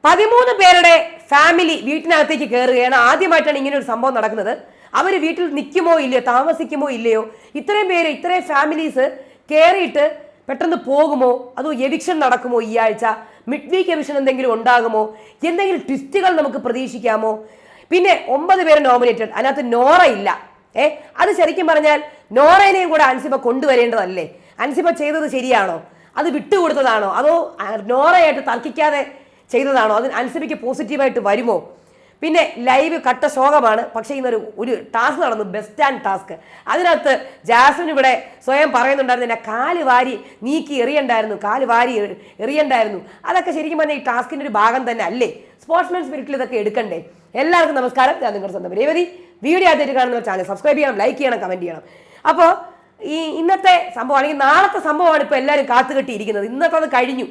13 പേരുടെ ഫാമിലി വീട്ടിനകത്തേക്ക് കയറുകയാണ്. ആദ്യമായിട്ടാണ് ഇങ്ങനെ ഒരു സംഭവം നടക്കുന്നത്. അവർ വീട്ടിൽ നിൽക്കുമോ ഇല്ലയോ, താമസിക്കുമോ ഇല്ലയോ, ഇത്രയും പേര് ഇത്രയും ഫാമിലീസ് കയറിയിട്ട് പെട്ടെന്ന് പോകുമോ, അതോ എവിക്ഷൻ നടക്കുമോ, ഈ ആഴ്ച മിഡ് വീക്ക് എവിക്ഷൻ എന്തെങ്കിലും ഉണ്ടാകുമോ, എന്തെങ്കിലും ട്വിസ്റ്റുകൾ നമുക്ക് പ്രതീക്ഷിക്കാമോ? പിന്നെ 9 പേര് നോമിനേറ്റഡ്, അതിനകത്ത് നോറ ഇല്ല. അത് ശരിക്കും പറഞ്ഞാൽ നോറേനെയും കൂടെ അൻസിബ കൊണ്ടുവരേണ്ടതല്ലേ? അൻസിബ ചെയ്തത് ശരിയാണോ? അത് വിട്ടുകൊടുത്തതാണോ? അതോ നോറയായിട്ട് തർക്കിക്കാതെ ചെയ്തതാണോ? അത് അൻസിബയ്ക്ക് പോസിറ്റീവായിട്ട് വരുമോ? പിന്നെ ലൈവ് കട്ട ശോകമാണ്. പക്ഷേ ഇന്നൊരു ടാസ്ക് നടന്നു, ബെസ്റ്റ് ആൻഡ് ടാസ്ക്. അതിനകത്ത് ജാസ്മിൻ ഇവിടെ സ്വയം പറയുന്നുണ്ടായിരുന്നു, എന്നെ കാല് വാരി നീക്കി എറിയണ്ടായിരുന്നു, കാല് വാരി എറിയണ്ടായിരുന്നു. അതൊക്കെ ശരിക്കും പറഞ്ഞാൽ ഈ ടാസ്കിൻ്റെ ഒരു ഭാഗം തന്നെ അല്ലേ? സ്പോർട്സ്മാൻ സ്പിരിറ്റിൽ ഇതൊക്കെ എടുക്കണ്ടേ? എല്ലാവർക്കും നമസ്കാരം, ഞാൻ നിങ്ങളുടെ സ്വന്തം രേവതി. വീഡിയോ ആദ്യമായിട്ട് കാണുന്ന ചാനൽ സബ്സ്ക്രൈബ് ചെയ്യണം, ലൈക്ക് ചെയ്യണം, കമൻറ്റ് ചെയ്യണം. അപ്പോൾ ഈ ഇന്നത്തെ സംഭവം അല്ലെങ്കിൽ നാളത്തെ സംഭവമാണ് ഇപ്പോൾ എല്ലാവരും കാത്തുകെട്ടിയിരിക്കുന്നത്. ഇന്നത്തെ അത് കഴിഞ്ഞു,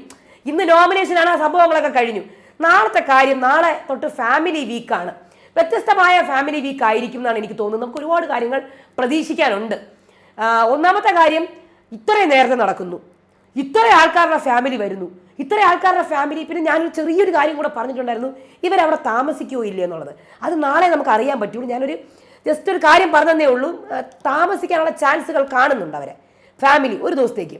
ഇന്ന് നോമിനേഷനാണ്, ആ സംഭവങ്ങളൊക്കെ കഴിഞ്ഞു. നാളത്തെ കാര്യം, നാളെ തൊട്ട് ഫാമിലി വീക്കാണ്. വ്യത്യസ്തമായ ഫാമിലി വീക്ക് ആയിരിക്കും എന്നാണ് എനിക്ക് തോന്നുന്നത്. നമുക്ക് ഒരുപാട് കാര്യങ്ങൾ പ്രതീക്ഷിക്കാനുണ്ട്. ഒന്നാമത്തെ കാര്യം, ഇത്രയും നേരത്തെ നടക്കുന്നു, ഇത്ര ആൾക്കാരുടെ ഫാമിലി വരുന്നു, ഇത്ര ആൾക്കാരുടെ ഫാമിലി. പിന്നെ ഞാനൊരു ചെറിയൊരു കാര്യം കൂടെ പറഞ്ഞിട്ടുണ്ടായിരുന്നു, ഇവരവിടെ താമസിക്കുകയോ ഇല്ല എന്നുള്ളത്. അത് നാളെ നമുക്ക് അറിയാൻ പറ്റുള്ളൂ. ഞാനൊരു ജസ്റ്റ് ഒരു കാര്യം പറഞ്ഞതേ ഉള്ളൂ. താമസിക്കാനുള്ള ചാൻസുകൾ കാണുന്നുണ്ട് അവരെ ഫാമിലി ഒരു ദിവസത്തേക്ക്.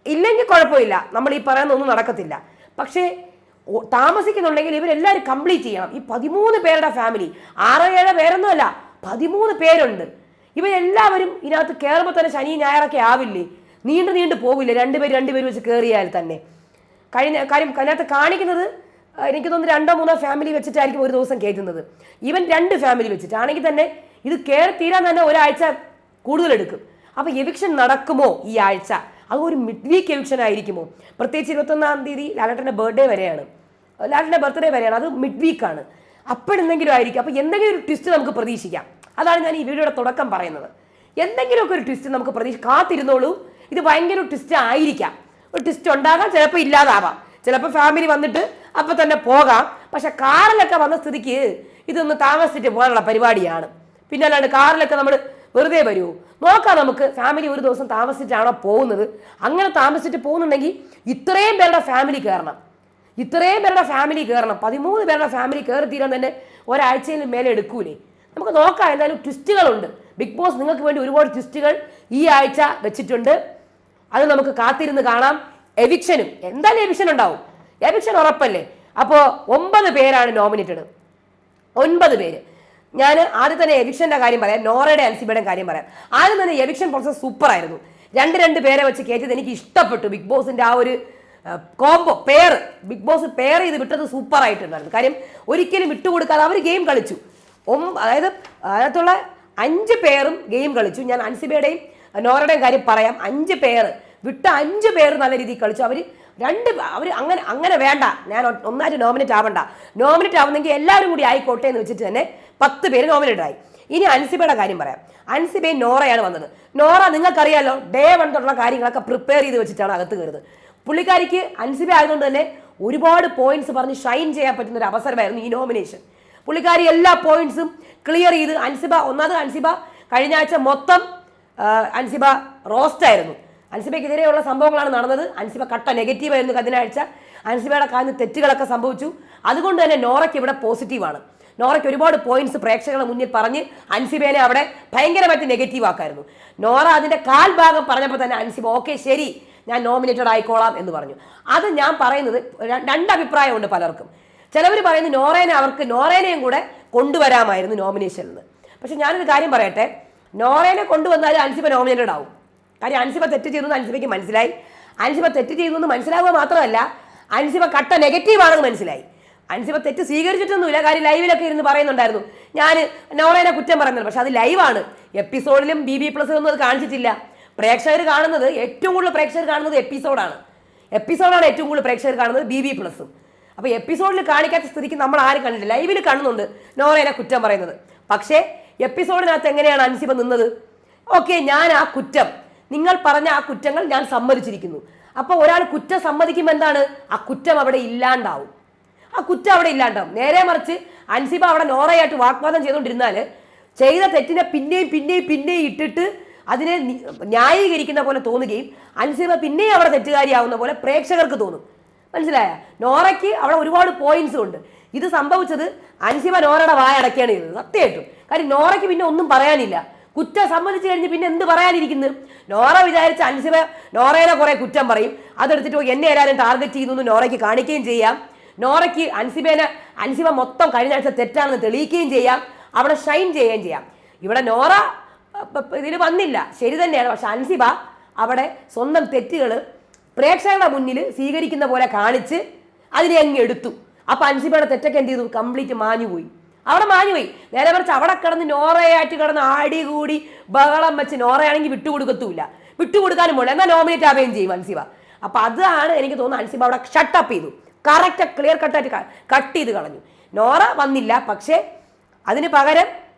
ഇല്ലെങ്കിൽ കുഴപ്പമില്ല, നമ്മൾ ഈ പറയുന്ന ഒന്നും നടക്കത്തില്ല. പക്ഷേ താമസിക്കുന്നുണ്ടെങ്കിൽ ഇവരെല്ലാവരും കംപ്ലീറ്റ് ചെയ്യണം. ഈ 13 പേരുടെ ഫാമിലി, 6-7 പേരൊന്നുമല്ല, 13 പേരുണ്ട്. ഇവരെല്ലാവരും ഇതിനകത്ത് കയറുമ്പോൾ തന്നെ ശനി ഞായറൊക്കെ ആവില്ലേ? നീണ്ടു പോവില്ലേ? രണ്ടുപേര് വെച്ച് കയറിയാൽ തന്നെ. കാര്യം അതിനകത്ത് കാണിക്കുന്നത് എനിക്ക് തോന്നുന്നു 2-3 ഫാമിലി വെച്ചിട്ടായിരിക്കും ഒരു ദിവസം കയറ്റുന്നത്. ഈവൻ 2 ഫാമിലി വെച്ചിട്ടാണെങ്കിൽ തന്നെ ഇത് കയറി തീരാൻ തന്നെ ഒരാഴ്ച കൂടുതലെടുക്കും. അപ്പോൾ എവിക്ഷൻ നടക്കുമോ ഈ ആഴ്ച? അത് ഒരു മിഡ് വീക്ക് എവിക്ഷൻ ആയിരിക്കുമോ? പ്രത്യേകിച്ച് 21-ാം തീയതി ലാലേട്ടൻ്റെ ബർത്ത്ഡേ വരെയാണ്, അത് മിഡ് വീക്കാണ്. അപ്പോഴെന്തെങ്കിലും ആയിരിക്കും. അപ്പോൾ എന്തെങ്കിലും ഒരു ട്വിസ്റ്റ് നമുക്ക് പ്രതീക്ഷിക്കാം. അതാണ് ഞാൻ ഈ വീഡിയോയുടെ തുടക്കം പറയുന്നത്. എന്തെങ്കിലുമൊക്കെ ഒരു ട്വിസ്റ്റ് നമുക്ക് കാത്തിരുന്നോളൂ. ഇത് ഭയങ്കര ഒരു ട്വിസ്റ്റ് ആയിരിക്കാം. ഒരു ട്വിസ്റ്റ് ഉണ്ടാകാം, ചിലപ്പോൾ ഇല്ലാതാവാം, ചിലപ്പോൾ ഫാമിലി വന്നിട്ട് അപ്പം തന്നെ പോകാം. പക്ഷെ കാറിലൊക്കെ വന്ന സ്ഥിതിക്ക് ഇതൊന്ന് താമസിച്ചിട്ട് പോകാനുള്ള പരിപാടിയാണ്. പിന്നെ അല്ലാണ്ട് കാറിലൊക്കെ നമ്മൾ വെറുതെ വരുമോ? നോക്കാം നമുക്ക്. ഫാമിലി ഒരു ദിവസം താമസിച്ചിട്ടാണോ പോകുന്നത്? അങ്ങനെ താമസിച്ചിട്ട് പോകുന്നുണ്ടെങ്കിൽ ഇത്രയും പേരുടെ ഫാമിലി കയറണം, 13 പേരുടെ ഫാമിലി കയറി തീരാൻ തന്നെ ഒരാഴ്ചയിൽ മേലെ എടുക്കൂലേ? നമുക്ക് നോക്കാം. എന്തായാലും ട്വിസ്റ്റുകളുണ്ട്. ബിഗ് ബോസ് നിങ്ങൾക്ക് വേണ്ടി ഒരുപാട് ട്വിസ്റ്റുകൾ ഈ ആഴ്ച വെച്ചിട്ടുണ്ട്. അത് നമുക്ക് കാത്തിരുന്ന് കാണാം. എവിക്ഷനും എന്തായാലും എവിക്ഷൻ ഉണ്ടാവും, എവിക്ഷൻ ഉറപ്പല്ലേ? അപ്പോൾ 9 പേരാണ് നോമിനേറ്റഡ്, 9 പേര്. ഞാൻ ആദ്യം തന്നെ എവിക്ഷൻ്റെ കാര്യം പറയാം, നോറയുടെ അൻസിബയുടെ കാര്യം പറയാം. ആദ്യം തന്നെ എവിക്ഷൻ പ്രോസസ് സൂപ്പർ ആയിരുന്നു. 2 പേരെ വെച്ച് കയറ്റിയത് എനിക്ക് ഇഷ്ടപ്പെട്ടു. ബിഗ് ബോസിൻ്റെ ആ ഒരു കോംബോ ബിഗ് ബോസ് പെയർ ചെയ്ത് വിട്ടത് സൂപ്പർ ആയിട്ടുണ്ടായിരുന്നു. കാര്യം ഒരിക്കലും വിട്ടുകൊടുക്കാതെ അവർ ഗെയിം കളിച്ചു. അതായത് അതിനകത്തുള്ള 5 പേരും ഗെയിം കളിച്ചു. ഞാൻ അൻസിബയുടെയും നോറയുടെയും കാര്യം പറയാം. 5 പേര് വിട്ട 5 പേര് നല്ല രീതിയിൽ കളിച്ചു. അവർ അങ്ങനെ വേണ്ട, ഞാൻ ഒന്നായിട്ട് നോമിനേറ്റ് ആവണ്ട, നോമിനേറ്റ് ആവുന്നെങ്കിൽ എല്ലാവരും കൂടി ആയിക്കോട്ടെ എന്ന് വെച്ചിട്ട് തന്നെ 10 പേര് നോമിനേറ്റ് ആയി. ഇനി അൻസിബയുടെ കാര്യം പറയാം. അൻസിബയും നോറയാണ് വന്നത്. നോറ നിങ്ങൾക്കറിയാലോ, ഡേ 1 തൊട്ടുള്ള കാര്യങ്ങളൊക്കെ പ്രിപ്പയർ ചെയ്ത് വെച്ചിട്ടാണ് അകത്ത് കയറുന്നത്. പുള്ളിക്കാരിക്ക് അൻസിബ ആയതുകൊണ്ട് തന്നെ ഒരുപാട് പോയിന്റ്സ് പറഞ്ഞ് ഷൈൻ ചെയ്യാൻ പറ്റുന്ന ഒരു അവസരമായിരുന്നു ഈ നോമിനേഷൻ. പുള്ളിക്കാരി എല്ലാ പോയിന്റ്സും ക്ലിയർ ചെയ്ത് അൻസിബ കഴിഞ്ഞ ആഴ്ച മൊത്തം അൻസിബ റോസ്റ്റായിരുന്നു. അൻസിബയ്ക്കെതിരെയുള്ള സംഭവങ്ങളാണ് നടന്നത്. അൻസിബ കട്ട നെഗറ്റീവായിരുന്നു കഴിഞ്ഞ ആഴ്ച. അൻസിബയുടെ കാലിന് തെറ്റുകളൊക്കെ സംഭവിച്ചു. അതുകൊണ്ട് തന്നെ നോറയ്ക്ക് ഇവിടെ പോസിറ്റീവാണ്. നോറയ്ക്ക് ഒരുപാട് പോയിന്റ്സ് പ്രേക്ഷകരുടെ മുന്നിൽ പറഞ്ഞ് അൻസിബേനെ അവിടെ ഭയങ്കരമായിട്ട് നെഗറ്റീവ് ആക്കായിരുന്നു. നോറ അതിൻ്റെ കാൽഭാഗം പറഞ്ഞപ്പോൾ തന്നെ അൻസിബ ഓക്കെ ശരി ഞാൻ നോമിനേറ്റഡ് ആയിക്കോളാം എന്ന് പറഞ്ഞു. അത് ഞാൻ പറയുന്നത് 2 അഭിപ്രായമുണ്ട് പലർക്കും. ചിലവർ പറയുന്നത് നോറേനെയും കൂടെ കൊണ്ടുവരാമായിരുന്നു നോമിനേഷനിൽ നിന്ന്. പക്ഷെ ഞാനൊരു കാര്യം പറയട്ടെ, നോറേനെ കൊണ്ടുവന്നാലും അൻസിബ നോമിനേറ്റഡ് ആവും. കാര്യം അൻസിബ തെറ്റ് ചെയ്തു എന്ന് അൻസിബയ്ക്ക് മനസ്സിലായി. അൻസിബ തെറ്റ് ചെയ്തു എന്ന് മനസ്സിലാവുക മാത്രമല്ല, അൻസിബ കട്ട നെഗറ്റീവാണെന്ന് മനസ്സിലായി. അൻസിബ തെറ്റ് സ്വീകരിച്ചിട്ടൊന്നുമില്ല. കാര്യം ലൈവിലൊക്കെ ഇരുന്ന് പറയുന്നുണ്ടായിരുന്നു ഞാൻ നോറേനെ കുറ്റം പറയുന്നത്. പക്ഷെ അത് ലൈവാണ്. എപ്പിസോഡിലും BB+ ഒന്നും അത് കാണിച്ചിട്ടില്ല. ഏറ്റവും കൂടുതൽ പ്രേക്ഷകർ കാണുന്നത് എപ്പിസോഡാണ് ഏറ്റവും കൂടുതൽ പ്രേക്ഷകർ കാണുന്നത് BB+. അപ്പോൾ എപ്പിസോഡിൽ കാണിക്കാത്ത സ്ഥിതിക്ക് നമ്മൾ ആരും കണ്ടില്ല. ലൈവിൽ കാണുന്നുണ്ട് നോറേനെ കുറ്റം പറയുന്നത്. പക്ഷേ എപ്പിസോഡിനകത്ത് എങ്ങനെയാണ് അൻസിബ നിന്നത്? ഓക്കെ, ഞാൻ ആ കുറ്റം, നിങ്ങൾ പറഞ്ഞ ആ കുറ്റങ്ങൾ ഞാൻ സമ്മതിച്ചിരിക്കുന്നു. അപ്പോൾ ഒരാൾ കുറ്റം സമ്മതിക്കുമ്പോൾ എന്താണ്? ആ കുറ്റം അവിടെ ഇല്ലാണ്ടാവും. നേരെ മറിച്ച് അൻസിബ അവിടെ നോറയായിട്ട് വാഗ്വാദം ചെയ്തുകൊണ്ടിരുന്നാൽ ചെയ്ത തെറ്റിനെ പിന്നെയും ഇട്ടിട്ട് അതിനെ ന്യായീകരിക്കുന്ന പോലെ തോന്നുകയും അൻസിബ പിന്നെയും അവിടെ തെറ്റുകാരിയാവുന്ന പോലെ പ്രേക്ഷകർക്ക് തോന്നും. മനസ്സിലായ? നോറയ്ക്ക് അവിടെ ഒരുപാട് പോയിന്റ്സും ഉണ്ട്. ഇത് സംഭവിച്ചത് അൻസിബ നോറയുടെ വായ അടയ്ക്കുകയാണ് ചെയ്തത് സത്യമായിട്ടും. കാര്യം നോറയ്ക്ക് പിന്നെ ഒന്നും പറയാനില്ല. കുറ്റം സമ്മതിച്ചു കഴിഞ്ഞ് പിന്നെ എന്ത് പറയാനിരിക്കുന്നു? നോറ വിചാരിച്ച അൻസിബ നോറയെ കുറെ കുറ്റം പറയും, അതെടുത്തിട്ട് എന്നെ എല്ലാവരും ടാർഗറ്റ് ചെയ്യുന്നു നോറയ്ക്ക് കാണിക്കുകയും ചെയ്യാം. നോറയ്ക്ക് അൻസിബ മൊത്തം കഴിഞ്ഞ ആഴ്ച തെറ്റാണെന്ന് തെളിയിക്കുകയും ചെയ്യാം, അവിടെ ഷൈൻ ചെയ്യുകയും ചെയ്യാം. ഇവിടെ നോറ ഇതിന് വന്നില്ല, ശരി തന്നെയാണ്. പക്ഷെ അൻസിബ അവിടെ സ്വന്തം തെറ്റുകൾ പ്രേക്ഷകരുടെ മുന്നിൽ സ്വീകരിക്കുന്ന പോലെ കാണിച്ച് അതിനെ അങ്ങ് എടുത്തു. അപ്പൊ അൻസിബയുടെ തെറ്റൊക്കെ എന്ത് ചെയ്തു? കംപ്ലീറ്റ് മാഞ്ഞുപോയി. അവിടെ മാഞ്ഞുപോയി. നേരെ മറിച്ച് അവിടെ കിടന്ന് നോറയായിട്ട് കിടന്ന് ആടികൂടി ബഹളം വെച്ച് നോറയാണെങ്കിൽ വിട്ടുകൊടുക്കത്തുമില്ല, വിട്ടുകൊടുക്കാനും പോകണം, എന്നാൽ നോമിനേറ്റ് ആവുകയും ചെയ്യും അൻസിബ. അപ്പൊ അതാണ് എനിക്ക് തോന്നുന്നു അൻസിബ അവിടെ ഷട്ടപ്പ് ചെയ്തു, കറക്റ്റ് ക്ലിയർ കട്ടായിട്ട് കട്ട് ചെയ്ത് കളഞ്ഞു. നോറ വന്നില്ല, പക്ഷേ അതിന് പകരം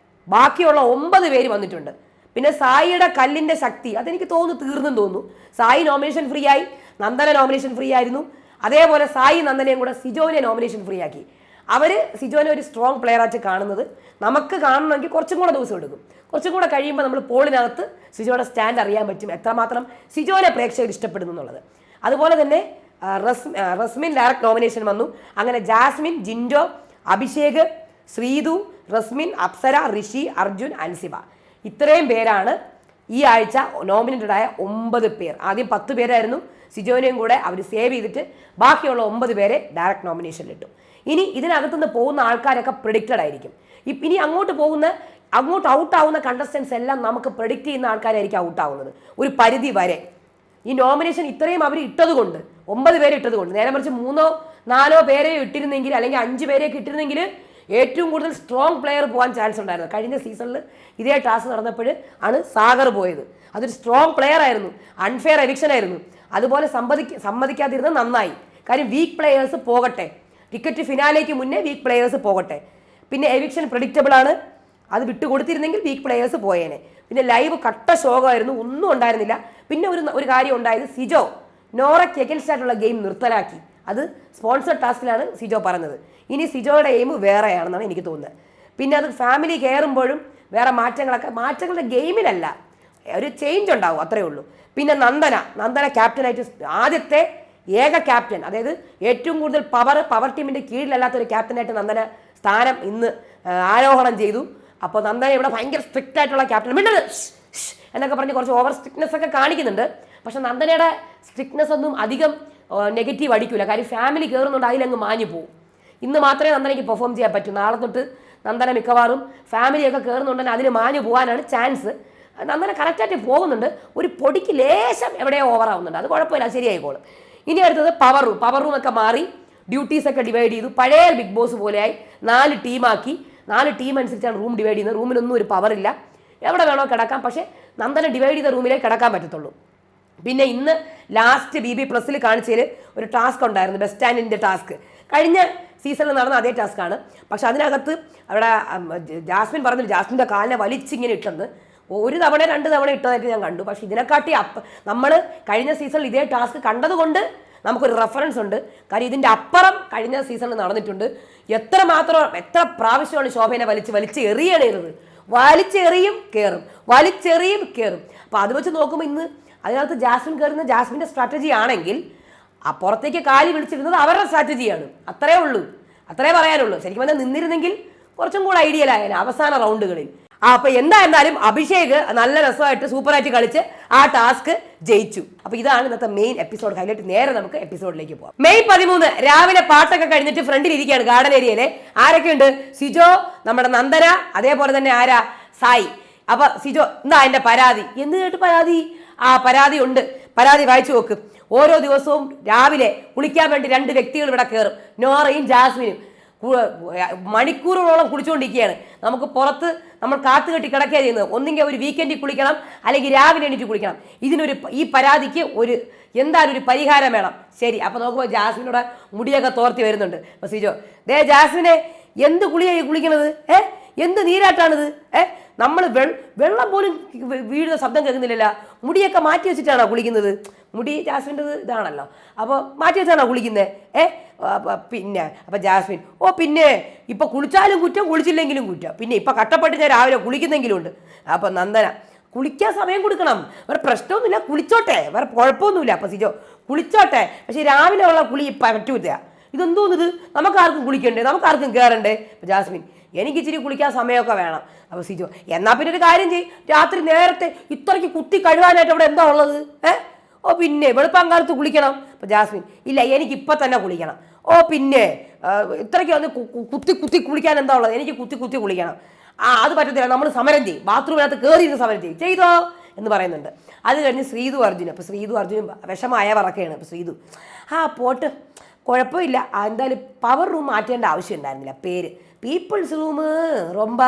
ബാക്കിയുള്ള 9 പേര് വന്നിട്ടുണ്ട്. പിന്നെ സായിയുടെ കല്ലിന്റെ ശക്തി അതെനിക്ക് തോന്നുന്നു തീർന്നെന്ന് തോന്നുന്നു. സായി നോമിനേഷൻ ഫ്രീ ആയി, നന്ദന നോമിനേഷൻ ഫ്രീ ആയിരുന്നു. അതേപോലെ സായി നന്ദനയും കൂടെ സിജോനെ നോമിനേഷൻ ഫ്രീ ആക്കി. അവർ സിജോനെ ഒരു സ്ട്രോങ് പ്ലെയർ ആയിട്ട് കാണുന്നത്. നമുക്ക് കാണണമെങ്കിൽ കുറച്ചും കൂടെ ദിവസം എടുക്കും. കുറച്ചും കൂടെ കഴിയുമ്പോൾ നമ്മൾ പോളിനകത്ത് സിജോയുടെ സ്റ്റാൻഡ് അറിയാൻ പറ്റും, എത്രമാത്രം സിജോനെ പ്രേക്ഷകർ ഇഷ്ടപ്പെടുന്നു എന്നുള്ളത്. അതുപോലെ തന്നെ റസ്മിൻ ഡയറക്റ്റ് നോമിനേഷൻ വന്നു. അങ്ങനെ ജാസ്മിൻ, ജിൻഡോ, അഭിഷേക്, ശ്രീതു, റസ്മിൻ, അപ്സര, ഋഷി, അർജുൻ, അൻസിബ, ഇത്രയും പേരാണ് ഈ ആഴ്ച നോമിനേറ്റഡ് ആയ 9 പേർ. ആദ്യം 10 പേരായിരുന്നു, സിജോനെയും കൂടെ അവർ സേവ് ചെയ്തിട്ട് ബാക്കിയുള്ള 9 പേരെ ഡയറക്റ്റ് നോമിനേഷനിലിട്ടു. ഇനി ഇതിനകത്തുനിന്ന് പോകുന്ന ആൾക്കാരൊക്കെ പ്രെഡിക്റ്റഡ് ആയിരിക്കും. ഇനി അങ്ങോട്ട് ഔട്ടാവുന്ന കണ്ടസ്റ്റൻസ് എല്ലാം നമുക്ക് പ്രെഡിക്റ്റ് ചെയ്യുന്ന ആൾക്കാരായിരിക്കും ഔട്ടാവുന്നത് ഒരു പരിധി വരെ. ഈ നോമിനേഷൻ ഇത്രയും അവർ ഇട്ടത് കൊണ്ട്, 9 പേരെ ഇട്ടത് കൊണ്ട്, നേരെ മറിച്ച് 3-4 പേരെ ഇട്ടിരുന്നെങ്കിൽ അല്ലെങ്കിൽ 5 പേരെയൊക്കെ ഇട്ടിരുന്നെങ്കിൽ ഏറ്റവും കൂടുതൽ സ്ട്രോങ് പ്ലെയർ പോകാൻ ചാൻസ് ഉണ്ടായിരുന്നു. കഴിഞ്ഞ സീസണിൽ ഇതേ ടാസ്ക് നടന്നപ്പോൾ ആണ് സാഗർ പോയത്. അതൊരു സ്ട്രോങ് പ്ലെയർ ആയിരുന്നു, അൺഫെയർ എവിക്ഷൻ ആയിരുന്നു. അതുപോലെ സമ്മതിക്കാതിരുന്നത് നന്നായി. കാര്യം വീക്ക് പ്ലെയേഴ്സ് പോകട്ടെ, ടിക്കറ്റ് ഫിനാലേക്ക് മുന്നേ വീക്ക് പ്ലെയേഴ്സ് പോകട്ടെ. പിന്നെ എവിക്ഷൻ പ്രഡിക്റ്റബിൾ ആണ്, അത് വിട്ടുകൊടുത്തിരുന്നെങ്കിൽ വീക്ക് പ്ലെയേഴ്സ് പോയേനെ. പിന്നെ ലൈവ് കട്ട ശോകമായിരുന്നു, ഒന്നും ഉണ്ടായിരുന്നില്ല. പിന്നെ ഒരു കാര്യം ഉണ്ടായത്, സിജോ നോറയ്ക്ക് എഗൻസ്റ്റ് ആയിട്ടുള്ള ഗെയിം നിർത്തലാക്കി. അത് സ്പോൺസർ ടാസ്കിലാണ് സിജോ പറഞ്ഞത്. ഇനി സിജോയുടെ എയിം വേറെയാണെന്നാണ് എനിക്ക് തോന്നുന്നത്. പിന്നെ അത് ഫാമിലി കയറുമ്പോഴും വേറെ മാറ്റങ്ങളുടെ ഗെയിമിലല്ല, ഒരു ചേഞ്ച് ഉണ്ടാവും, അത്രയേ ഉള്ളൂ. പിന്നെ നന്ദന ക്യാപ്റ്റനായിട്ട് ആദ്യത്തെ ഏക ക്യാപ്റ്റൻ, അതായത് ഏറ്റവും കൂടുതൽ പവർ ടീമിൻ്റെ കീഴിലല്ലാത്ത ഒരു ക്യാപ്റ്റനായിട്ട് നന്ദന സ്ഥാനം ഇന്ന് ആരോഹണം ചെയ്തു. അപ്പോൾ നന്ദന ഇവിടെ ഭയങ്കര സ്ട്രിക്റ്റ് ആയിട്ടുള്ള ക്യാപ്റ്റൻ, എന്നൊക്കെ പറഞ്ഞ് കുറച്ച് ഓവർ സ്ട്രിക്ട്നെസ് ഒക്കെ കാണിക്കുന്നുണ്ട്. പക്ഷെ നന്ദനയുടെ സ്ട്രിക്ട്നെസ് ഒന്നും അധികം നെഗറ്റീവ് അടിക്കില്ല. കാര്യം ഫാമിലി കയറുന്നുണ്ട്, അതിലങ്ങ് മാഞ്ഞു പോകും. ഇന്ന് മാത്രമേ നന്ദനയ്ക്ക് പെർഫോം ചെയ്യാൻ പറ്റൂ. നാളെ തൊട്ട് നന്ദന മിക്കവാറും ഫാമിലിയൊക്കെ കയറുന്നുണ്ടെങ്കിൽ അതിന് മാഞ്ഞു പോകാനാണ് ചാൻസ്. നന്ദന കറക്റ്റായിട്ട് പോകുന്നുണ്ട്, ഒരു പൊടിക്ക് ലേശം എവിടെയോ ഓവറാവുന്നുണ്ട്, അത് കുഴപ്പമില്ല, ശരിയായിക്കോളും. ഇനി അടുത്തത് പവർ റൂം ഒക്കെ മാറി ഡ്യൂട്ടീസ് ഒക്കെ ഡിവൈഡ് ചെയ്തു. പഴയ ബിഗ് ബോസ് പോലെയായി 4 ടീമാക്കി. 4 ടീം അനുസരിച്ചാണ് റൂം ഡിവൈഡ് ചെയ്യുന്നത്. റൂമിലൊന്നും ഒരു പവറില്ല, എവിടെ വേണോ കിടക്കാം. പക്ഷേ നന്ദന ഡിവൈഡ് ചെയ്ത റൂമിലേ കിടക്കാൻ പറ്റത്തുള്ളൂ. പിന്നെ ഇന്ന് ലാസ്റ്റ് BB+ കാണിച്ചതിൽ ഒരു ടാസ്ക് ഉണ്ടായിരുന്നു, ബസ് സ്റ്റാൻഡിൻ്റെ ടാസ്ക്. കഴിഞ്ഞ സീസണിൽ നടന്ന അതേ ടാസ്ക്കാണ്. പക്ഷെ അതിനകത്ത് അവിടെ ജാസ്മിൻ പറഞ്ഞു, ജാസ്മിൻ്റെ കാലിനെ വലിച്ചിങ്ങനെ ഇട്ടെന്ന്. 1 തവണ 2 തവണ ഇട്ടതായിട്ട് ഞാൻ കണ്ടു. പക്ഷെ ഇതിനെക്കാട്ടി നമ്മൾ കഴിഞ്ഞ സീസണിൽ ഇതേ ടാസ്ക് കണ്ടതുകൊണ്ട് നമുക്കൊരു റെഫറൻസ് ഉണ്ട്. കാര്യം ഇതിൻ്റെ അപ്പുറം കഴിഞ്ഞ സീസണിൽ നടന്നിട്ടുണ്ട്. എത്ര പ്രാവശ്യമാണ് ശോഭനെ വലിച്ച് എറിയണത്, വലിച്ചെറിയും കയറും. അപ്പോൾ അത് വെച്ച് നോക്കുമ്പോൾ ഇന്ന് അതിനകത്ത് ജാസ്മിൻ കയറുന്ന ജാസ്മിൻ്റെ സ്ട്രാറ്റജി ആണെങ്കിൽ അപ്പുറത്തേക്ക് കാലി വിളിച്ചിരുന്നത് അവരുടെ സ്ട്രാറ്റജിയാണ്. അത്രേ പറയാനുള്ളൂ. ശരിക്കും പറഞ്ഞാൽ നിന്നിരുന്നെങ്കിൽ കുറച്ചും കൂടെ ഐഡിയൽ ആയേനെ അവസാന റൗണ്ടുകളിൽ. അപ്പോൾ എന്തായിരുന്നാലും അഭിഷേക് നല്ല രസമായിട്ട് സൂപ്പറായിട്ട് കളിച്ച് ആ ടാസ്ക് ജയിച്ചു. അപ്പോൾ ഇതാണ് ഇന്നത്തെ മെയിൻ എപ്പിസോഡ് ഹൈലൈറ്റ്. നേരെ നമുക്ക് എപ്പിസോഡിലേക്ക് പോകാം. മെയ് 13 രാവിലെ പാട്ടൊക്കെ കഴിഞ്ഞിട്ട് ഫ്രണ്ടിൽ ഇരിക്കുകയാണ് ഗാർഡൻ ഏരിയയിലെ. ആരൊക്കെയുണ്ട്? സിജോ, നമ്മുടെ നന്ദന, അതേപോലെ തന്നെ ആരാ, സായി. അപ്പൊ സിജോ, എന്താ എന്റെ പരാതി? എന്ത് കേട്ട് പരാതി? പരാതി ഉണ്ട്, പരാതി വായിച്ചു നോക്ക്. ഓരോ ദിവസവും രാവിലെ കുളിക്കാൻ വേണ്ടി 2 വ്യക്തികൾ ഇവിടെ കയറും, നോറയും ജാസ്മിനും. മണിക്കൂറുകളോളം കുളിച്ചുകൊണ്ടിരിക്കുകയാണ്. നമുക്ക് പുറത്ത് നമ്മൾ കാത്തുകെട്ടി കിടക്കുകയാണ് ചെയ്യുന്നത്. ഒന്നെങ്കിൽ ഒരു വീക്കെൻഡിൽ കുളിക്കണം, അല്ലെങ്കിൽ രാവിലെ എണീറ്റ് കുളിക്കണം. ഈ പരാതിക്ക് എന്തായാലും ഒരു പരിഹാരം വേണം. ശരി, അപ്പോൾ നോക്കുമ്പോൾ ജാസ്മിനോടെ മുടിയൊക്കെ തോർത്തി വരുന്നുണ്ട്. അപ്പോൾ സിജോ, ജാസ്മിനെ എന്ത് കുളിയായി കുളിക്കണത്? എന്ത് നീരാട്ടാണിത്? നമ്മൾ വെള്ളം പോലും വീഴുന്ന ശബ്ദം കേൾക്കുന്നില്ലല്ലോ. മുടിയൊക്കെ മാറ്റി വെച്ചിട്ടാണോ കുളിക്കുന്നത്? മുടി ജാസ്മിൻ്റെ ഇതാണല്ലോ, അപ്പോൾ മാറ്റി വെച്ചാണോ കുളിക്കുന്നത്? പിന്നെ അപ്പം ജാസ്മിൻ, പിന്നെ ഇപ്പം കുളിച്ചാലും കുറ്റം, കുളിച്ചില്ലെങ്കിലും കുറ്റം. പിന്നെ ഇപ്പം കഷ്ടപ്പെട്ട് ഞാൻ രാവിലെ കുളിക്കുന്നെങ്കിലും ഉണ്ട്. അപ്പം നന്ദന, കുളിക്കാൻ സമയം കൊടുക്കണം. വേറെ പ്രശ്നമൊന്നുമില്ല, കുളിച്ചോട്ടെ, വേറെ കുഴപ്പമൊന്നുമില്ല. അപ്പോൾ സിജോ കുളിച്ചോട്ടെ, പക്ഷേ രാവിലെ ഉള്ള കുളി പറ്റൂല. ഇതെന്തോന്നിത്, നമുക്കാർക്കും കുളിക്കണ്ടേ, നമുക്കാർക്കും കയറണ്ടേ? അപ്പോൾ ജാസ്മിൻ എനിക്ക് ഇച്ചിരി കുളിക്കാൻ സമയമൊക്കെ വേണം. അപ്പോൾ സിജോ എന്നാൽ പിന്നെ ഒരു കാര്യം ചെയ്യും, രാത്രി നേരത്തെ ഇത്രയ്ക്ക് കുത്തി കഴുകാനായിട്ട് അവിടെ എന്താ ഉള്ളത്? ഓ പിന്നെ വെളുപ്പാങ്കാലത്ത് കുളിക്കണം. അപ്പോൾ ജാസ്മിൻ ഇല്ല, എനിക്ക് ഇപ്പം തന്നെ കുളിക്കണം. ഓ പിന്നെ ഇത്രയ്ക്ക് വന്ന് കുത്തി കുത്തി കുളിക്കാൻ എന്താ ഉള്ളത്? എനിക്ക് കുത്തി കുത്തി കുളിക്കണം. അത് പറ്റത്തില്ല, നമ്മൾ സമരം ചെയ്യും, ബാത്റൂമിനകത്ത് കയറിയിരുന്ന് സമരം ചെയ്തോ എന്ന് പറയുന്നുണ്ട്. അത് കഴിഞ്ഞ് ശ്രീതു അർജുൻ. അപ്പോൾ ശ്രീതു അർജുനും വിഷമായ പറക്കുകയാണ്. അപ്പോൾ ശ്രീതു പോട്ട് കുഴപ്പമില്ല, എന്തായാലും പവർ റൂം മാറ്റേണ്ട ആവശ്യം ഉണ്ടായിരുന്നില്ല, പേര് പീപ്പിൾസ് റൂം റൊമ്പ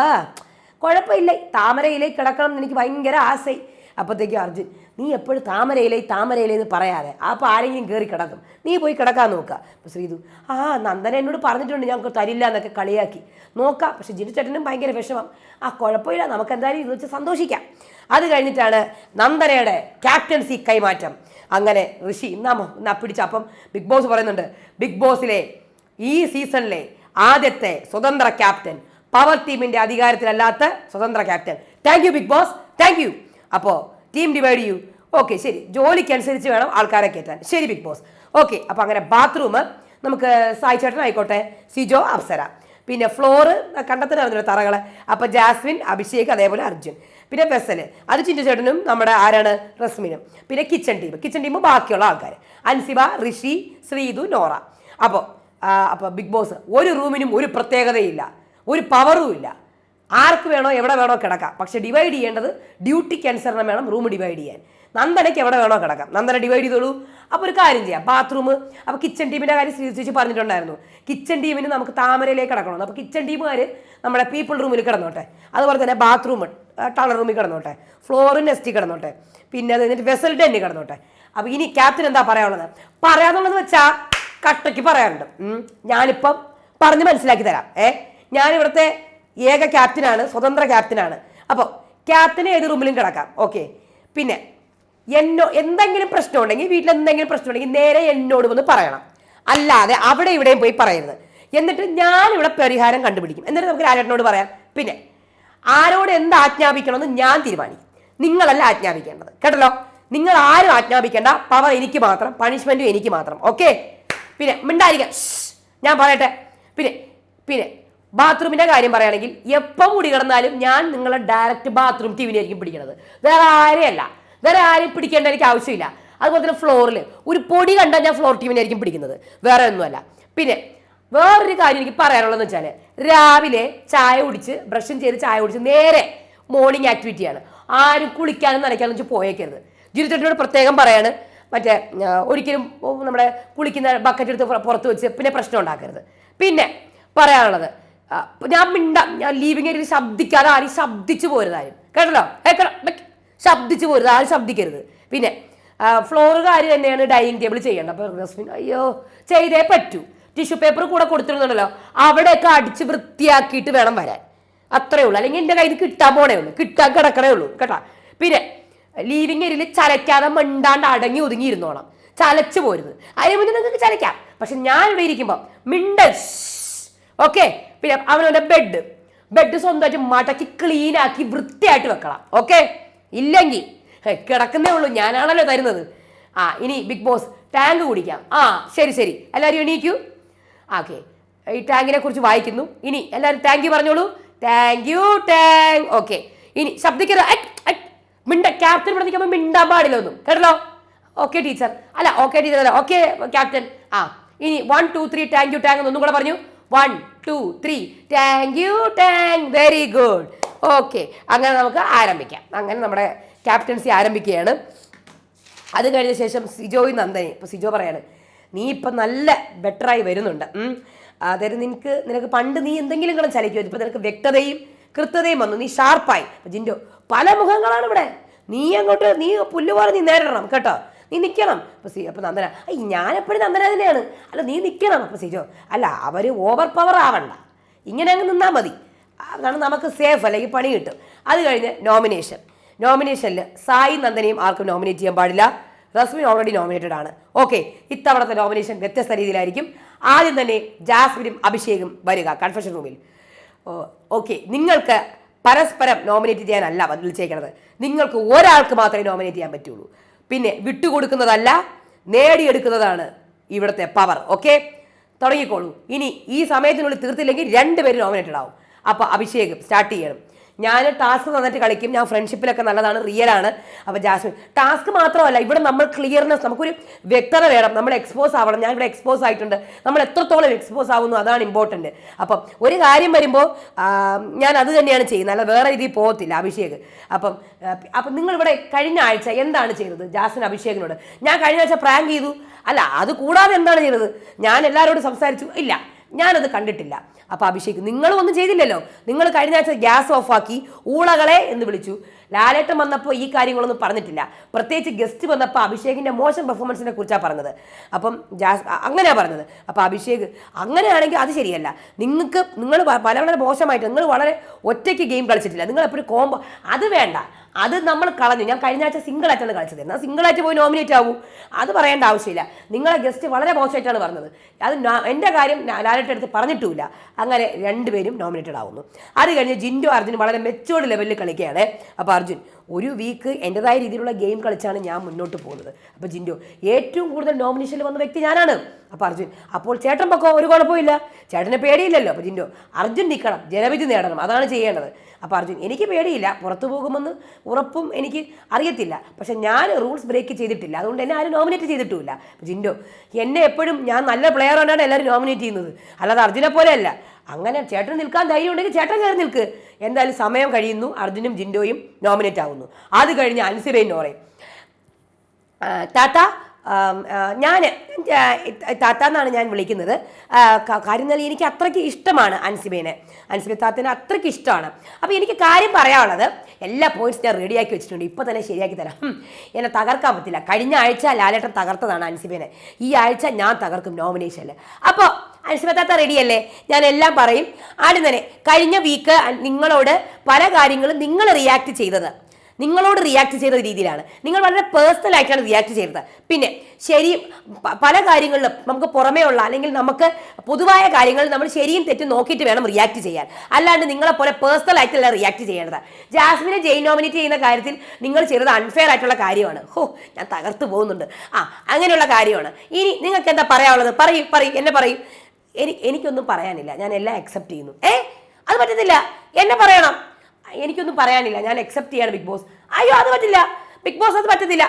കുഴപ്പമില്ല, താമരയിലേക്ക് കിടക്കണം എന്ന് എനിക്ക് ഭയങ്കര ആശை. അപ്പോഴത്തേക്കും അർജുൻ നീ എപ്പോഴും താമരയിലെന്ന് പറയാതെ അപ്പോൾ ആരെങ്കിലും കയറി കിടക്കും, നീ പോയി കിടക്കാൻ നോക്കുക. അപ്പോൾ ശ്രീതു നന്ദന എന്നോട് പറഞ്ഞിട്ടുണ്ട് ഞങ്ങൾക്ക് തരില്ല എന്നൊക്കെ കളിയാക്കി നോക്കാം. പക്ഷെ ജിനു ചേട്ടനും ഭയങ്കര വിഷമം. കുഴപ്പമില്ല, നമുക്ക് എന്തായാലും ഇത് വെച്ച് സന്തോഷിക്കാം. അത് കഴിഞ്ഞിട്ടാണ് നന്ദനയുടെ ക്യാപ്റ്റൻസി കൈമാറ്റം. അങ്ങനെ ഋഷി എന്നാ പിടിച്ച. അപ്പം ബിഗ് ബോസ് പറയുന്നുണ്ട്, ബിഗ് ബോസിലെ ഈ സീസണിലെ ആദ്യത്തെ സ്വതന്ത്ര ക്യാപ്റ്റൻ, പവർ ടീമിൻ്റെ അധികാരത്തിലല്ലാത്ത സ്വതന്ത്ര captain. Thank you Bigg Boss, thank you. അപ്പോൾ ടീം ഡിവൈഡ് ചെയ്യൂ. ഓക്കെ ശരി, ജോലിക്കനുസരിച്ച് വേണം ആൾക്കാരെ കയറ്റാൻ. ശരി ബിഗ് ബോസ്, ഓക്കെ. അപ്പോൾ അങ്ങനെ ബാത്റൂം നമുക്ക് സായി ചേട്ടൻ ആയിക്കോട്ടെ, സിജോ, അപ്സര. പിന്നെ ഫ്ലോറ് കണ്ടെത്താൻ അറിഞ്ഞൊരു തറകൾ. അപ്പോൾ ജാസ്മിൻ, അഭിഷേക്, അതേപോലെ അർജുൻ. പിന്നെ വെസല്, അത് ചിഞ്ചു ചേട്ടനും നമ്മുടെ ആരാണ് റസ്മിനും. പിന്നെ കിച്ചൺ ടീം ബാക്കിയുള്ള ആൾക്കാർ അൻസിബ, ഋഷി, ശ്രീതു, നോറ. അപ്പോൾ ബിഗ് ബോസ് ഒരു റൂമിനും ഒരു പ്രത്യേകതയില്ല, ഒരു പവറും ഇല്ല. ആർക്ക് വേണോ എവിടെ വേണോ കിടക്കാം. പക്ഷെ ഡിവൈഡ് ചെയ്യേണ്ടത് ഡ്യൂട്ടിക്ക് അനുസരണം വേണം റൂം ഡിവൈഡ് ചെയ്യാൻ. നന്ദനയ്ക്ക് എവിടെ വേണോ കിടക്കാം, നന്ദന ഡിവൈഡ് ചെയ്തോളൂ. അപ്പോൾ ഒരു കാര്യം ചെയ്യാം, ബാത്റൂം. അപ്പോൾ കിച്ചൺ ടീമിൻ്റെ കാര്യം ശ്രീ പറഞ്ഞിട്ടുണ്ടായിരുന്നു, കിച്ചൺ ടീമിന് നമുക്ക് താമരയിലേക്ക് കിടക്കണം. അപ്പോൾ കിച്ചൺ ടീമുകാർ നമ്മുടെ പീപ്പിൾ റൂമിൽ കിടന്നോട്ടെ, അതുപോലെ തന്നെ ബാത്റൂം ടണൽ റൂമിൽ കിടന്നോട്ടെ, ഫ്ലോറിൻ നെസ്റ്റി കിടന്നോട്ടെ, പിന്നെ അത് കഴിഞ്ഞിട്ട് വെസൽ ഡെന്നി കിടന്നോട്ടെ. അപ്പോൾ ഇനി ക്യാപ്റ്റൻ എന്താ പറയാനുള്ളത്? പറയാന്നുള്ളത് വെച്ചാൽ കട്ടയ്ക്ക് പറയാനുണ്ട്. ഞാനിപ്പം പറഞ്ഞ് മനസ്സിലാക്കി തരാം. ഞാനിവിടുത്തെ ഏക ക്യാപ്റ്റനാണ്, സ്വതന്ത്ര ക്യാപ്റ്റനാണ്. അപ്പോൾ ക്യാപ്റ്റന് ഏത് റൂമിലും കിടക്കാം. ഓക്കെ. പിന്നെ എന്തെങ്കിലും പ്രശ്നം ഉണ്ടെങ്കിൽ, വീട്ടിൽ എന്തെങ്കിലും പ്രശ്നം ഉണ്ടെങ്കിൽ നേരെ എന്നോട് വന്ന് പറയണം, അല്ലാതെ അവിടെ ഇവിടെയും പോയി പറയരുത്. എന്നിട്ട് ഞാനിവിടെ പരിഹാരം കണ്ടുപിടിക്കും. എന്നിട്ട് നമുക്ക് രാജേട്ടനോട് പറയാം. പിന്നെ ആരോട് എന്ത് ആജ്ഞാപിക്കണമെന്ന് ഞാൻ തീരുമാനിക്കും, നിങ്ങളല്ല ആജ്ഞാപിക്കേണ്ടത്, കേട്ടല്ലോ. നിങ്ങൾ ആരും ആജ്ഞാപിക്കേണ്ട, പവർ എനിക്ക് മാത്രം, പണിഷ്മെന്റും എനിക്ക് മാത്രം. ഓക്കെ. പിന്നെ മിണ്ടായിരിക്കാം, ഞാൻ പറയട്ടെ. പിന്നെ ബാത്റൂമിൻ്റെ കാര്യം പറയുകയാണെങ്കിൽ, എപ്പം മുടി കിടന്നാലും ഞാൻ നിങ്ങളെ ഡയറക്റ്റ് ബാത്റൂം ടീമിനായിരിക്കും പിടിക്കണത്, വേറെ ആരെയും പിടിക്കേണ്ട എനിക്ക് ആവശ്യമില്ല. അതുപോലെ തന്നെ ഫ്ലോറിൽ ഒരു പൊടി കണ്ടാൽ ഞാൻ ഫ്ലോർ ടീമിനായിരിക്കും പിടിക്കുന്നത്, വേറെ ഒന്നുമല്ല. പിന്നെ വേറൊരു കാര്യം എനിക്ക് പറയാനുള്ളതെന്ന് വെച്ചാൽ, രാവിലെ ചായ കുടിച്ച് ബ്രഷും ചെയ്ത് ചായ കുടിച്ച് നേരെ മോർണിംഗ് ആക്ടിവിറ്റിയാണ്. ആരും കുളിക്കാനും നനയ്ക്കാനും വെച്ച് പോയേക്കരുത്. ജിരുചേട്ടനോട് പ്രത്യേകം പറയാണ്, മറ്റേ ഒരിക്കലും നമ്മുടെ കുളിക്കുന്ന ബക്കറ്റ് എടുത്ത് പുറത്ത് വെച്ച് പിന്നെ പ്രശ്നം ഉണ്ടാക്കരുത്. പിന്നെ പറയാനുള്ളത്, ഞാൻ ലീവിങ് ഏരിയയിൽ ശബ്ദിക്കാതെ ആരും ശബ്ദിച്ചു പോരുതാരും, കേട്ടല്ലോ. ശബ്ദിച്ചു പോരുത്, ആരും ശബ്ദിക്കരുത്. പിന്നെ ഫ്ലോറുകാർ തന്നെയാണ് ഡൈനിങ് ടേബിൾ ചെയ്യേണ്ടത്. അപ്പോൾ റസ്മിൻ അയ്യോ ചെയ്തേ പറ്റൂ, ടിഷ്യൂ പേപ്പർ കൂടെ കൊടുത്തിരുന്നുണ്ടല്ലോ, അവിടെയൊക്കെ അടിച്ച് വൃത്തിയാക്കിയിട്ട് വേണം വരാൻ, അത്രേ ഉള്ളൂ. അല്ലെങ്കിൽ എൻ്റെ കയ്യിൽ കിട്ടാൻ പോണേ ഉള്ളൂ, കിട്ടാൻ കിടക്കണേ ഉള്ളൂ, കേട്ടോ. പിന്നെ ലീവിങ് ഏരിയയിൽ ചലയ്ക്കാതെ മണ്ടാണ്ട് അടങ്ങി ഒതുങ്ങി ഇരുന്നോണം, ചലച്ചു പോരുത്. അതിന് മുന്നേ നിങ്ങൾക്ക് ചലയ്ക്കാം, പക്ഷെ ഞാൻ ഇവിടെ ഇരിക്കുമ്പോൾ ഓക്കെ. പിന്നെ അവനവൻ്റെ ബെഡ് സ്വന്തമായിട്ട് മടക്കി ക്ലീനാക്കി വൃത്തിയായിട്ട് വെക്കണം. ഓക്കെ. ഇല്ലെങ്കിൽ കിടക്കുന്നേ ഉള്ളൂ, ഞാനാണല്ലോ തരുന്നത്. ഇനി ബിഗ് ബോസ് ടാങ്ക് കുടിക്കാം. ശരി എല്ലാവരും എണീക്കൂ. ഓക്കെ. ഈ ടാങ്കിനെ കുറിച്ച് വായിക്കുന്നു. ഇനി എല്ലാവരും താങ്ക് യു പറഞ്ഞോളൂ. Thank you. ഓക്കെ. ഇനി ശബ്ദിക്കരുത്, ക്യാപ്റ്റൻ ഇവിടെ നിൽക്കുമ്പോൾ മിണ്ടാൻ പാടില്ല ഒന്നും, കേട്ടല്ലോ. ഓക്കെ ടീച്ചർ, അല്ല ഓക്കെ ടീച്ചർ അല്ല, ഓക്കെ ക്യാപ്റ്റൻ. ഇനി 1 2 3 താങ്ക് യു ഒന്നും കൂടെ പറഞ്ഞു. 1 2 3 thank you. Very good. Okay. അങ്ങനെ നമുക്ക് ആരംഭിക്കാം. അങ്ങനെ നമ്മുടെ ക്യാപ്റ്റൻസി ആരംഭിക്കുകയാണ്. അത് കഴിഞ്ഞ ശേഷം സിജോയും നന്ദനെ. ഇപ്പോൾ സിജോ പറയാണ്, നീ ഇപ്പം നല്ല ബെറ്ററായി വരുന്നുണ്ട്. അതായത് നിനക്ക് പണ്ട് നീ എന്തെങ്കിലും കൂടെ ചലിക്കുമായിരുന്നു, ഇപ്പം നിനക്ക് വ്യക്തതയും കൃത്യതയും വന്നു, നീ ഷാർപ്പായി. അപ്പം ജിൻഡോ പല മുഖങ്ങളാണ് ഇവിടെ, നീ പുല്ല് പോലെ നീ നേരിടണം, കേട്ടോ, നീ നിൽക്കണം. അപ്പോൾ നന്ദന ഞാനെപ്പോഴും നന്ദന തന്നെയാണ്, അല്ല നീ നിൽക്കണം. അപ്പോൾ സിജോ അല്ല, അവർ ഓവർ പവർ ആവണ്ട, ഇങ്ങനെ അങ്ങ് നിന്നാൽ മതി, അതാണ് നമുക്ക് സേഫ്, അല്ലെങ്കിൽ പണി കിട്ടും. അത് കഴിഞ്ഞ് നോമിനേഷനിൽ സായി നന്ദനയും ആർക്കും നോമിനേറ്റ് ചെയ്യാൻ പാടില്ല. റസ്മിൻ ഓൾറെഡി നോമിനേറ്റഡ് ആണ്. ഓക്കെ. ഇത്തവണത്തെ നോമിനേഷൻ വ്യത്യസ്ത രീതിയിലായിരിക്കും. ആദ്യം തന്നെ ജാസ്മിനും അഭിഷേകും വരിക കൺഫെഷൻ റൂമിൽ. ഓക്കെ. നിങ്ങൾക്ക് പരസ്പരം നോമിനേറ്റ് ചെയ്യാനല്ല വിളിച്ചേക്കണത്. നിങ്ങൾക്ക് ഒരാൾക്ക് മാത്രമേ നോമിനേറ്റ് ചെയ്യാൻ പറ്റുള്ളൂ. പിന്നെ വിട്ടുകൊടുക്കുന്നതല്ല, നേടിയെടുക്കുന്നതാണ് ഇവിടുത്തെ പവർ. ഓക്കെ, തുടങ്ങിക്കോളൂ. ഇനി ഈ സമയത്തിനുള്ളിൽ തീർത്തില്ലെങ്കിൽ 2 പേര് നോമിനേറ്റഡ് ആവും. അപ്പോൾ അഭിഷേക് സ്റ്റാർട്ട് ചെയ്യണം. ഞാൻ ടാസ്ക് നന്നായിട്ട് കളിക്കും, ഞാൻ ഫ്രണ്ട്ഷിപ്പിലൊക്കെ നല്ലതാണ്, റിയലാണ്. അപ്പോൾ ജാസ്മിൻ ടാസ്ക് മാത്രമല്ല, ഇവിടെ നമ്മൾ ക്ലിയർനെസ്, നമുക്കൊരു വ്യക്തത വേണം, നമ്മൾ എക്സ്പോസ് ആവണം. ഞാൻ ഇവിടെ എക്സ്പോസ് ആയിട്ടുണ്ട്, നമ്മൾ എത്രത്തോളം എക്സ്പോസ് ആവുന്നു അതാണ് ഇമ്പോർട്ടൻറ്റ്. അപ്പം ഒരു കാര്യം വരുമ്പോൾ ഞാൻ അത് തന്നെയാണ് ചെയ്യുന്നത്, അല്ല വേറെ രീതിയിൽ പോകത്തില്ല അഭിഷേക്. അപ്പം നിങ്ങളിവിടെ കഴിഞ്ഞ ആഴ്ച എന്താണ് ചെയ്തത്? ജാസ്മിൻ അഭിഷേകിനോട് ഞാൻ കഴിഞ്ഞ ആഴ്ച പ്രാങ്ക് ചെയ്തു, അല്ല അത് കൂടാതെ എന്താണ് ചെയ്തത്? ഞാൻ എല്ലാവരോടും സംസാരിച്ചു, ഇല്ല ഞാനത് കണ്ടിട്ടില്ല. അപ്പോൾ അഭിഷേക് നിങ്ങളും ഒന്നും ചെയ്തില്ലല്ലോ. നിങ്ങൾ കഴിഞ്ഞ ആഴ്ച ഗ്യാസ് ഓഫാക്കി ഊളകളെ എന്ന് വിളിച്ചു. ലാലേട്ടൻ വന്നപ്പോൾ ഈ കാര്യങ്ങളൊന്നും പറഞ്ഞിട്ടില്ല. പ്രത്യേകിച്ച് ഗസ്റ്റ് വന്നപ്പോൾ അഭിഷേകിൻ്റെ മോശം പെർഫോമൻസിനെ കുറിച്ചാണ് പറഞ്ഞത്. അപ്പം അങ്ങനെയാണ് പറഞ്ഞത്. അപ്പോൾ അഭിഷേക് അങ്ങനെയാണെങ്കിൽ അത് ശരിയല്ല. നിങ്ങൾ വളരെ മോശമായിട്ട്, നിങ്ങൾ വളരെ ഒറ്റയ്ക്ക് ഗെയിം കളിച്ചിട്ടില്ല, നിങ്ങൾ എപ്പോഴും കോംബോ, അത് വേണ്ട, അത് നമ്മൾ കളഞ്ഞു. ഞാൻ കഴിഞ്ഞ ആഴ്ച സിംഗിളായിട്ടാണ് കളിച്ചത്, എന്നാൽ സിംഗിളായിട്ട് പോയി നോമിനേറ്റ് ആവൂ, അത് പറയേണ്ട ആവശ്യമില്ല. നിങ്ങളെ ഗസ്റ്റ് വളരെ മോശമായിട്ടാണ് പറഞ്ഞത്, അത് എൻ്റെ കാര്യം ലാലേട്ടൻ അടുത്ത് പറഞ്ഞിട്ടുമില്ല. അങ്ങനെ 2 പേരും നോമിനേറ്റഡ് ആവുന്നു. അത് കഴിഞ്ഞ് ജിൻഡോ അർജുൻ വളരെ മെച്ചോർഡ് ലെവലിൽ കളിക്കുകയാണ്. അപ്പോൾ അർജുൻ ഒരു വീക്ക് എൻ്റെതായ രീതിയിലുള്ള ഗെയിം കളിച്ചാണ് ഞാൻ മുന്നോട്ട് പോകുന്നത്. അപ്പോൾ ജിൻഡോ ഏറ്റവും കൂടുതൽ നോമിനേഷനിൽ വന്ന വ്യക്തി ഞാനാണ്. അപ്പോൾ അർജുൻ അപ്പോൾ ചേട്ടൻ പൊക്കോ, ഒരു കുഴപ്പമില്ല, ചേട്ടനെ പേടിയില്ലല്ലോ. അപ്പോൾ ജിൻഡോ അർജുൻ നിൽക്കണം, ജനവിധി നേടണം, അതാണ് ചെയ്യേണ്ടത്. അപ്പോൾ അർജുൻ എനിക്ക് പേടിയില്ല, പുറത്തു പോകുമെന്ന് ഉറപ്പും എനിക്ക് അറിയത്തില്ല, പക്ഷെ ഞാൻ റൂൾസ് ബ്രേക്ക് ചെയ്തിട്ടില്ല, അതുകൊണ്ട് എന്നെ ആരും നോമിനേറ്റ് ചെയ്തിട്ടുമില്ല. ജിൻഡോ എന്നെ എപ്പോഴും ഞാൻ നല്ല പ്ലെയർ കൊണ്ടാണ് എല്ലാവരും നോമിനേറ്റ് ചെയ്യുന്നത്, അല്ലാതെ അർജുനെ പോലെയല്ല. അങ്ങനെ ചേട്ടൻ നിൽക്കാൻ ധൈര്യം ഉണ്ടെങ്കിൽ ചേട്ടൻ കയറി നിൽക്ക്. എന്തായാലും സമയം കഴിയുന്നു, അർജുനും ജിൻഡോയും നോമിനേറ്റ് ആവുന്നു. അത് കഴിഞ്ഞ് അൻസിബയും നോറയും താത്ത ഞാൻ താത്ത എന്നാണ് ഞാൻ വിളിക്കുന്നത്. കാര്യം എന്നാൽ എനിക്ക് അത്രയ്ക്ക് ഇഷ്ടമാണ് അൻസിബേനെ, അൻസിബ താത്തേനെ അത്രയ്ക്ക് ഇഷ്ടമാണ്. അപ്പോൾ എനിക്ക് കാര്യം പറയാനുള്ളത്, എല്ലാ പോയിന്റ്സ് ഞാൻ റെഡിയാക്കി വെച്ചിട്ടുണ്ട്, ഇപ്പോൾ തന്നെ ശരിയാക്കി തരാം. എന്നെ തകർക്കാൻ പറ്റില്ല. കഴിഞ്ഞ ആഴ്ച ലാലേട്ടൻ തകർത്തതാണ് അൻസിബേനെ, ഈ ആഴ്ച ഞാൻ തകർക്കും നോമിനേഷനിൽ. അപ്പോൾ അൻസിബ താത്ത റെഡിയല്ലേ? ഞാൻ എല്ലാം പറയും. ആദ്യം തന്നെ കഴിഞ്ഞ വീക്ക് നിങ്ങളോട് പല കാര്യങ്ങളും നിങ്ങൾ റിയാക്ട് ചെയ്തത്, നിങ്ങളോട് റിയാക്ട് ചെയ്ത രീതിയിലാണ്, നിങ്ങൾ വളരെ പേഴ്സണൽ ആയിട്ടാണ് റിയാക്ട് ചെയ്തത്. പിന്നെ ശരി, പല കാര്യങ്ങളിലും നമുക്ക് പുറമേ ഉള്ള അല്ലെങ്കിൽ നമുക്ക് പൊതുവായ കാര്യങ്ങളിൽ നമ്മൾ ശരിയും തെറ്റും നോക്കിയിട്ട് വേണം റിയാക്ട് ചെയ്യാൻ, അല്ലാണ്ട് നിങ്ങളെപ്പോലെ പേഴ്സണൽ ആയിട്ടല്ല റിയാക്ട് ചെയ്യേണ്ടത്. ജാസ്മിനെ ജയിൽ നോമിനേറ്റ് ചെയ്യുന്ന കാര്യത്തിൽ നിങ്ങൾ ചെയ്തത് അൺഫെയർ ആയിട്ടുള്ള കാര്യമാണ്. ഞാൻ തകർത്തു പോകുന്നുണ്ട്, അങ്ങനെയുള്ള കാര്യമാണ്. ഇനി നിങ്ങൾക്ക് എന്താ പറയാനുള്ളത്? പറയും എന്നെ പറയും. എനിക്കൊന്നും പറയാനില്ല, ഞാൻ എല്ലാം അക്സെപ്റ്റ് ചെയ്യുന്നു. അത് പറ്റത്തില്ല, എന്നെ പറയണം. എനിക്കൊന്നും പറയാനില്ല, ഞാൻ അക്സെപ്റ്റ് ചെയ്യാണ് ബിഗ് ബോസ്. അയ്യോ അത് പറ്റില്ല ബിഗ് ബോസ്, അത് പറ്റത്തില്ല.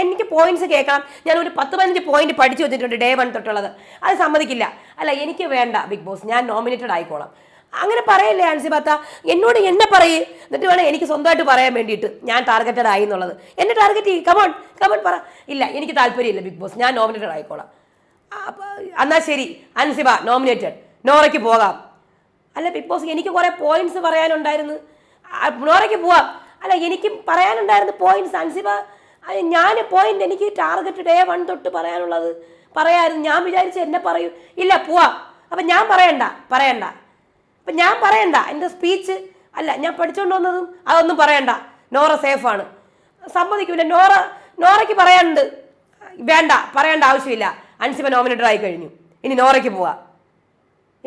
എനിക്ക് പോയിന്റ്സ് കേൾക്കണം. ഞാൻ ഒരു 10-15 പോയിന്റ് പഠിച്ചു വെച്ചിട്ടുണ്ട് ഡേ 1 തൊട്ടുള്ളത്, അത് സമ്മതിക്കില്ല. അല്ല എനിക്ക് വേണ്ട ബിഗ് ബോസ്, ഞാൻ നോമിനേറ്റഡ് ആയിക്കോളാം. അങ്ങനെ പറയല്ലേ അൻസിബാത്ത, എന്നോട് എന്നെ പറയേ, എന്നിട്ട് വേണം എനിക്ക് സ്വന്തമായിട്ട് പറയാൻ വേണ്ടിയിട്ട് ഞാൻ ടാർഗറ്റഡ് ആയി എന്നുള്ളത്. എന്നെ ടാർഗറ്റ് ചെയ്യും, കമോൺ പറ. ഇല്ല എനിക്ക് താല്പര്യമില്ല ബിഗ് ബോസ്, ഞാൻ നോമിനേറ്റഡ് ആയിക്കോളാം. എന്നാൽ ശരി അൻസിബ നോമിനേറ്റഡ്, നോറയ്ക്ക് പോകാം. അല്ല ബിഗ് ബോസ് എനിക്ക് കുറേ പോയിന്റ്സ് പറയാനുണ്ടായിരുന്നു, നോറയ്ക്ക് പോവാം. അല്ല എനിക്ക് പറയാനുണ്ടായിരുന്നു പോയിന്റ്സ് അൻസിബ, ഞാൻ പോയിന്റ് എനിക്ക് ടാർഗറ്റ് ഡേ 1 തൊട്ട് പറയാനുള്ളത് പറയായിരുന്നു. ഞാൻ വിചാരിച്ചു എന്നെ പറയൂ, ഇല്ല പോവാം. അപ്പം ഞാൻ പറയണ്ട. അപ്പം ഞാൻ പറയണ്ട, എൻ്റെ സ്പീച്ച് അല്ല ഞാൻ പഠിച്ചുകൊണ്ട് വന്നതും അതൊന്നും പറയണ്ട. നോറ സേഫാണ്, സമ്മതിക്കൂല. നോറയ്ക്ക് പറയാനുണ്ട്, വേണ്ട പറയേണ്ട ആവശ്യമില്ല. അൻസിബ നോമിനേറ്റഡ് ആയി കഴിഞ്ഞു, ഇനി നോറയ്ക്ക് പോവാം.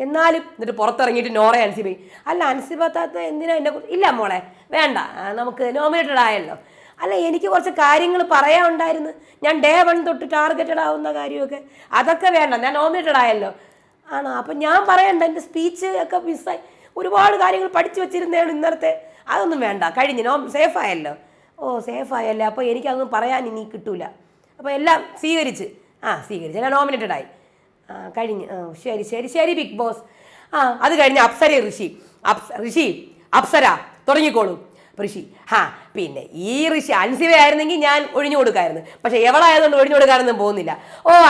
എന്നാലും എന്നിട്ട് പുറത്തിറങ്ങിയിട്ട് നോറ അൻസിബ, അല്ല അൻസിബ താത്ത എന്തിനാ എന്നെ കുറിച്ച്, ഇല്ല മോളെ വേണ്ട, നമുക്ക് നോമിനേറ്റഡ് ആയല്ലോ. അല്ല എനിക്ക് കുറച്ച് കാര്യങ്ങൾ പറയാനുണ്ടായിരുന്നു, ഞാൻ ഡേ 1 തൊട്ട് ടാർഗറ്റഡ് ആവുന്ന കാര്യമൊക്കെ, അതൊക്കെ വേണ്ട, ഞാൻ നോമിനേറ്റഡ് ആയല്ലോ. ആണോ? അപ്പം ഞാൻ പറയണ്ട, എൻ്റെ സ്പീച്ച് ഒക്കെ മിസ്സായി, ഒരുപാട് കാര്യങ്ങൾ പഠിച്ചു വെച്ചിരുന്നതാണ് ഇന്നലത്തെ, അതൊന്നും വേണ്ട, കഴിഞ്ഞു, സേഫായല്ലോ. സേഫായല്ലേ, അപ്പോൾ എനിക്കതൊന്നും പറയാൻ ഇനി കിട്ടൂല. അപ്പോൾ എല്ലാം സ്വീകരിച്ച് ഞാൻ നോമിനേറ്റഡ് ആയി, കഴിഞ്ഞ്. ശരി ബിഗ് ബോസ്. അത് കഴിഞ്ഞ് അപ്സര ഋഷി അപ്സര തുടങ്ങിക്കോളൂ. ഋഷി പിന്നെ ഈ ഋഷി അൻസിബയായിരുന്നെങ്കിൽ ഞാൻ ഒഴിഞ്ഞു കൊടുക്കായിരുന്നു, പക്ഷെ എവളായതുകൊണ്ട് ഒഴിഞ്ഞു കൊടുക്കാനൊന്നും പോകുന്നില്ല.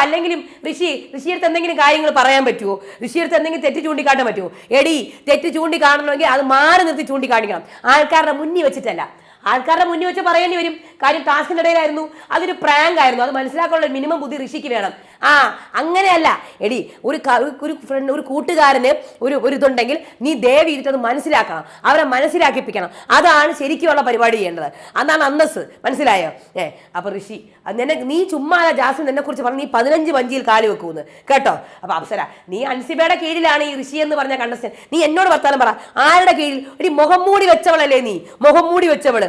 അല്ലെങ്കിലും ഋഷിയെടുത്ത് എന്തെങ്കിലും കാര്യങ്ങൾ പറയാൻ പറ്റുമോ? ഋഷിയെടുത്ത് എന്തെങ്കിലും തെറ്റ് ചൂണ്ടിക്കാട്ടാൻ പറ്റുമോ? എടി തെറ്റ് ചൂണ്ടിക്കാണണമെങ്കിൽ അത് മാറി നിർത്തി ചൂണ്ടിക്കാണിക്കണം, ആൾക്കാരുടെ മുന്നിൽ വെച്ചിട്ടല്ല. ആൾക്കാരുടെ മുന്നിൽ വെച്ച് പറയേണ്ടി വരും, കാര്യം ടാസ്കിൻ്റെ ഇടയിലായിരുന്നു, അതൊരു പ്രാങ്ക് ആയിരുന്നു, അത് മനസ്സിലാക്കാനുള്ള മിനിമം ബുദ്ധി ഋഷിക്ക് വേണം. ആ അങ്ങനെയല്ല എടി, ഒരു ഫ്രണ്ട്, ഒരു കൂട്ടുകാരന് ഒരു ഇതുണ്ടെങ്കിൽ നീ ദേവി ഇരുട്ടത് മനസ്സിലാക്കണം, അവരെ മനസ്സിലാക്കിപ്പിക്കണം. അതാണ് ശരിക്കുള്ള പരിപാടി ചെയ്യേണ്ടത്. അതാണ് അന്തസ്. മനസ്സിലായോ? അപ്പൊ ഋഷി നീ ചുമ്മാ ജാസ്മിൻ എന്നെ കുറിച്ച് പറഞ്ഞ് നീ 15 വഞ്ചിയിൽ കാലി വെക്കൂന്ന് കേട്ടോ. അപ്പൊ അപ്സര, നീ അൻസിബയുടെ കീഴിലാണ് ഈ ഋഷി എന്ന് പറഞ്ഞ കണ്ടസ്റ്റന്റ്. നീ എന്നോട് വർത്താനം പറ, ആരുടെ കീഴിൽ? ഒരു മുഖം മൂടി വെച്ചവളല്ലേ നീ, മുഖം മൂടി വെച്ചവള്.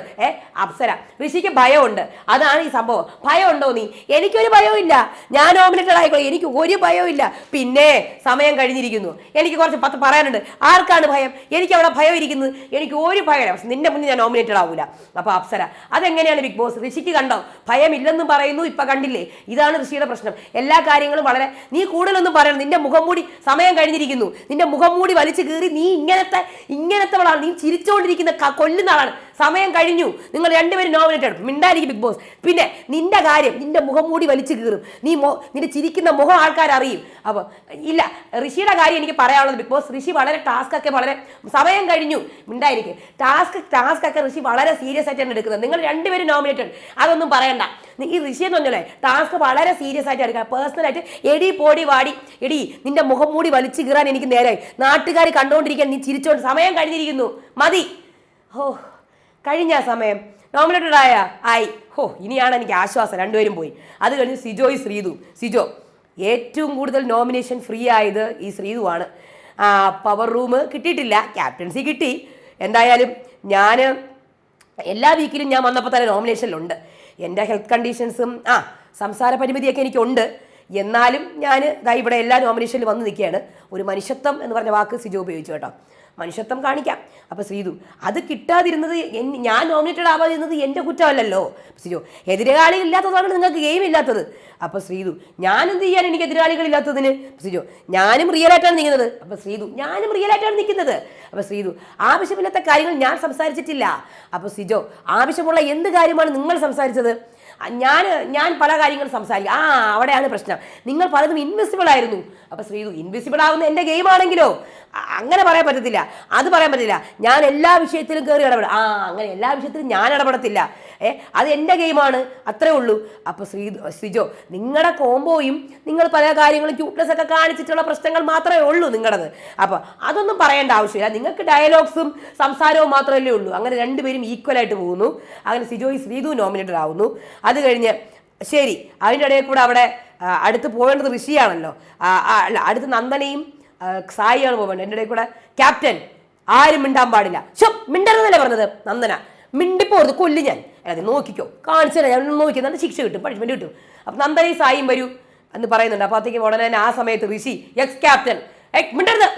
അപ്സര, ഋഷിക്ക് ഭയമുണ്ട്, അതാണ് ഈ സംഭവം. ഭയമുണ്ടോ നീ? എനിക്കൊരു ഭയവും ഇല്ല, ഞാൻ നോമിനേറ്റഡ് ആയിക്കോളെ, എനിക്ക് ഒരു ഭയവും ഇല്ല. പിന്നെ സമയം കഴിഞ്ഞിരിക്കുന്നു, എനിക്ക് കുറച്ച് പറയാനുണ്ട്. ആർക്കാണ് ഭയം? എനിക്ക് അവിടെ ഭയം ഇരിക്കുന്നത്, എനിക്ക് ഒരു ഭയമില്ല. പക്ഷെ നിന്റെ മുന്നിൽ ഞാൻ നോമിനേറ്റഡ് ആവൂല. അപ്പൊ അപ്സര, അതെങ്ങനെയാണ് ബിഗ് ബോസ്? ഋഷിക്ക് കണ്ടോ ഭയമില്ലെന്നും പറയുന്നു, ഇപ്പൊ കണ്ടില്ലേ? ഇതാണ് ഋഷിയുടെ പ്രശ്നം. എല്ലാ കാര്യങ്ങളും വളരെ, നീ കൂടുതലൊന്നും പറയണം. നിന്റെ മുഖം മൂടി, സമയം കഴിഞ്ഞിരിക്കുന്നു, നിന്റെ മുഖം മൂടി വലിച്ചു കീറി നീ ഇങ്ങനത്തെവളാണ്. നീ ചിരിച്ചുകൊണ്ടിരിക്കുന്ന കൊല്ലുന്ന ആളാണ്. സമയം കഴിഞ്ഞു, നിങ്ങൾ രണ്ടുപേരും നോമിനേറ്റഡ്. മിണ്ടായിരിക്കും big boss. പിന്നെ നിന്റെ കാര്യം, നിന്റെ മുഖം മൂടി വലിച്ചു കീറും, നിന്റെ ചിരിക്കുന്ന മുഖം ആൾക്കാരറിയും. അപ്പോൾ ഇല്ല, ഋഷിയുടെ കാര്യം എനിക്ക് പറയാനുള്ളത് ബിഗ് ബോസ്, ഋഷി വളരെ ടാസ്ക് ഒക്കെ വളരെ, സമയം കഴിഞ്ഞു, മിണ്ടായിരിക്കും. ടാസ്ക് ഒക്കെ ഋഷി വളരെ സീരിയസ് ആയിട്ടാണ് എടുക്കുന്നത്. നിങ്ങൾ രണ്ടുപേരും നോമിനേറ്റഡ്, അതൊന്നും പറയണ്ട. ഈ ഋഷി എന്ന് പറഞ്ഞല്ലേ ടാസ്ക് വളരെ സീരിയസ് ആയിട്ട് എടുക്കുക. പേഴ്സണലായിട്ട് എടി പോടി വാടി, എടി നിന്റെ മുഖം മൂടി വലിച്ചു കീറാൻ എനിക്ക് നേരെ, നാട്ടുകാർ കണ്ടുകൊണ്ടിരിക്കാൻ നീ ചിരിച്ചോണ്ട്. സമയം കഴിഞ്ഞിരിക്കുന്നു, മതി. കഴിഞ്ഞ സമയം നോമിനേറ്റഡ് ആയി. ഇനിയാണ് എനിക്ക് ആശ്വാസം, രണ്ടുപേരും പോയി. അത് കഴിഞ്ഞ് സിജോയും ശ്രീതു. സിജോ ഏറ്റവും കൂടുതൽ നോമിനേഷൻ ഫ്രീ ആയത് ഈ ശ്രീതുവാണ്. പവർ റൂം കിട്ടിയിട്ടില്ല, ക്യാപ്റ്റൻസി കിട്ടി. എന്തായാലും ഞാൻ എല്ലാ വീക്കിലും ഞാൻ വന്നപ്പോൾ തന്നെ നോമിനേഷനിലുണ്ട്. എൻ്റെ ഹെൽത്ത് കണ്ടീഷൻസും സംസാര പരിമിതിയൊക്കെ എനിക്കുണ്ട്. എന്നാലും ഞാൻ ഇവിടെ എല്ലാ നോമിനേഷനിൽ വന്ന് നിൽക്കുകയാണ്. ഒരു മനുഷ്യത്വം എന്ന് പറഞ്ഞ വാക്ക് സിജോ ഉപയോഗിച്ചു കേട്ടോ. മനുഷ്യത്വം കാണിക്കാം. അപ്പോൾ ശ്രീതു, അത് കിട്ടാതിരുന്നത്, ഞാൻ നോമിനേറ്റഡ് ആവാതിരുന്നത് എൻ്റെ കുറ്റമല്ലല്ലോ സിജോ. എതിരാളികൾ ഇല്ലാത്തതാണ് നിങ്ങൾക്ക് ഗെയിം ഇല്ലാത്തത്. അപ്പോൾ ശ്രീതു, ഞാനെന്ത് ചെയ്യാൻ എനിക്ക് എതിരാളികളില്ലാത്തതിന്? സിജോ, ഞാനും റിയൽ ആയിട്ടാണ് നിൽക്കുന്നത്. അപ്പോൾ ശ്രീതു, ഞാനും റിയൽ ആയിട്ടാണ് നിൽക്കുന്നത്. അപ്പോൾ ശ്രീതു, ആവശ്യമില്ലാത്ത കാര്യങ്ങൾ ഞാൻ സംസാരിച്ചിട്ടില്ല. അപ്പോൾ സിജോ, ആവശ്യമുള്ള എന്ത് കാര്യമാണ് നിങ്ങൾ സംസാരിച്ചത്? ഞാൻ പല കാര്യങ്ങളും സംസാരിക്കും. അവിടെയാണ് പ്രശ്നം. നിങ്ങൾ പലതും ഇൻവിസിബിൾ ആയിരുന്നു. അപ്പോൾ ശ്രീതു, ഇൻവിസിബിൾ ആവുന്ന എൻ്റെ ഗെയിം ആണെങ്കിലോ? അങ്ങനെ പറയാൻ പറ്റത്തില്ല, അത് പറയാൻ പറ്റില്ല. ഞാൻ എല്ലാ വിഷയത്തിലും കയറി ഇടപെടും. അങ്ങനെ എല്ലാ വിഷയത്തിലും ഞാൻ ഇടപെടത്തില്ല. അത് എൻ്റെ ഗെയിമാണ്, അത്രേ ഉള്ളൂ. അപ്പോൾ സിജോ, നിങ്ങളുടെ കോംബോയും നിങ്ങൾ പല കാര്യങ്ങളും ക്യൂട്ട്നെസ് ഒക്കെ കാണിച്ചിട്ടുള്ള പ്രശ്നങ്ങൾ മാത്രമേ ഉള്ളൂ നിങ്ങളത്. അപ്പോൾ അതൊന്നും പറയേണ്ട ആവശ്യമില്ല. നിങ്ങൾക്ക് ഡയലോഗ്സും സംസാരവും മാത്രമല്ലേ ഉള്ളൂ. അങ്ങനെ രണ്ടുപേരും ഈക്വലായിട്ട് പോകുന്നു. അങ്ങനെ സിജോയും ശ്രീതു നോമിനേറ്റഡ് ആവുന്നു. അത് കഴിഞ്ഞ് ശരി, അതിൻ്റെ ഇടയിൽ കൂടെ അവിടെ അടുത്ത് പോകേണ്ടത് ഋഷിയാണല്ലോ. അല്ല, അടുത്ത് നന്ദനയും സായിയാണ് പോകേണ്ടത്. എൻ്റെ ഇടയിൽ കൂടെ ക്യാപ്റ്റൻ, ആരും മിണ്ടാൻ പാടില്ല. മിണ്ടരുന്നല്ലേ പറഞ്ഞത്? നന്ദന, മിണ്ടിപ്പോരുത്, കൊല്ലു ഞാൻ. അതെ, നോക്കിക്കോ, കാണിച്ചു ഞാൻ നോക്കി, നല്ല ശിക്ഷ കിട്ടും, പണിഷ്മെന്റ് കിട്ടും. അപ്പം നന്ദനയും സായിയും വരൂ എന്ന് പറയുന്നുണ്ട്. അപ്പോഴത്തേക്ക് ഉടനെ തന്നെ ആ സമയത്ത് ഋഷി, എക്സ് ക്യാപ്റ്റൻ, മിണ്ടരുത്,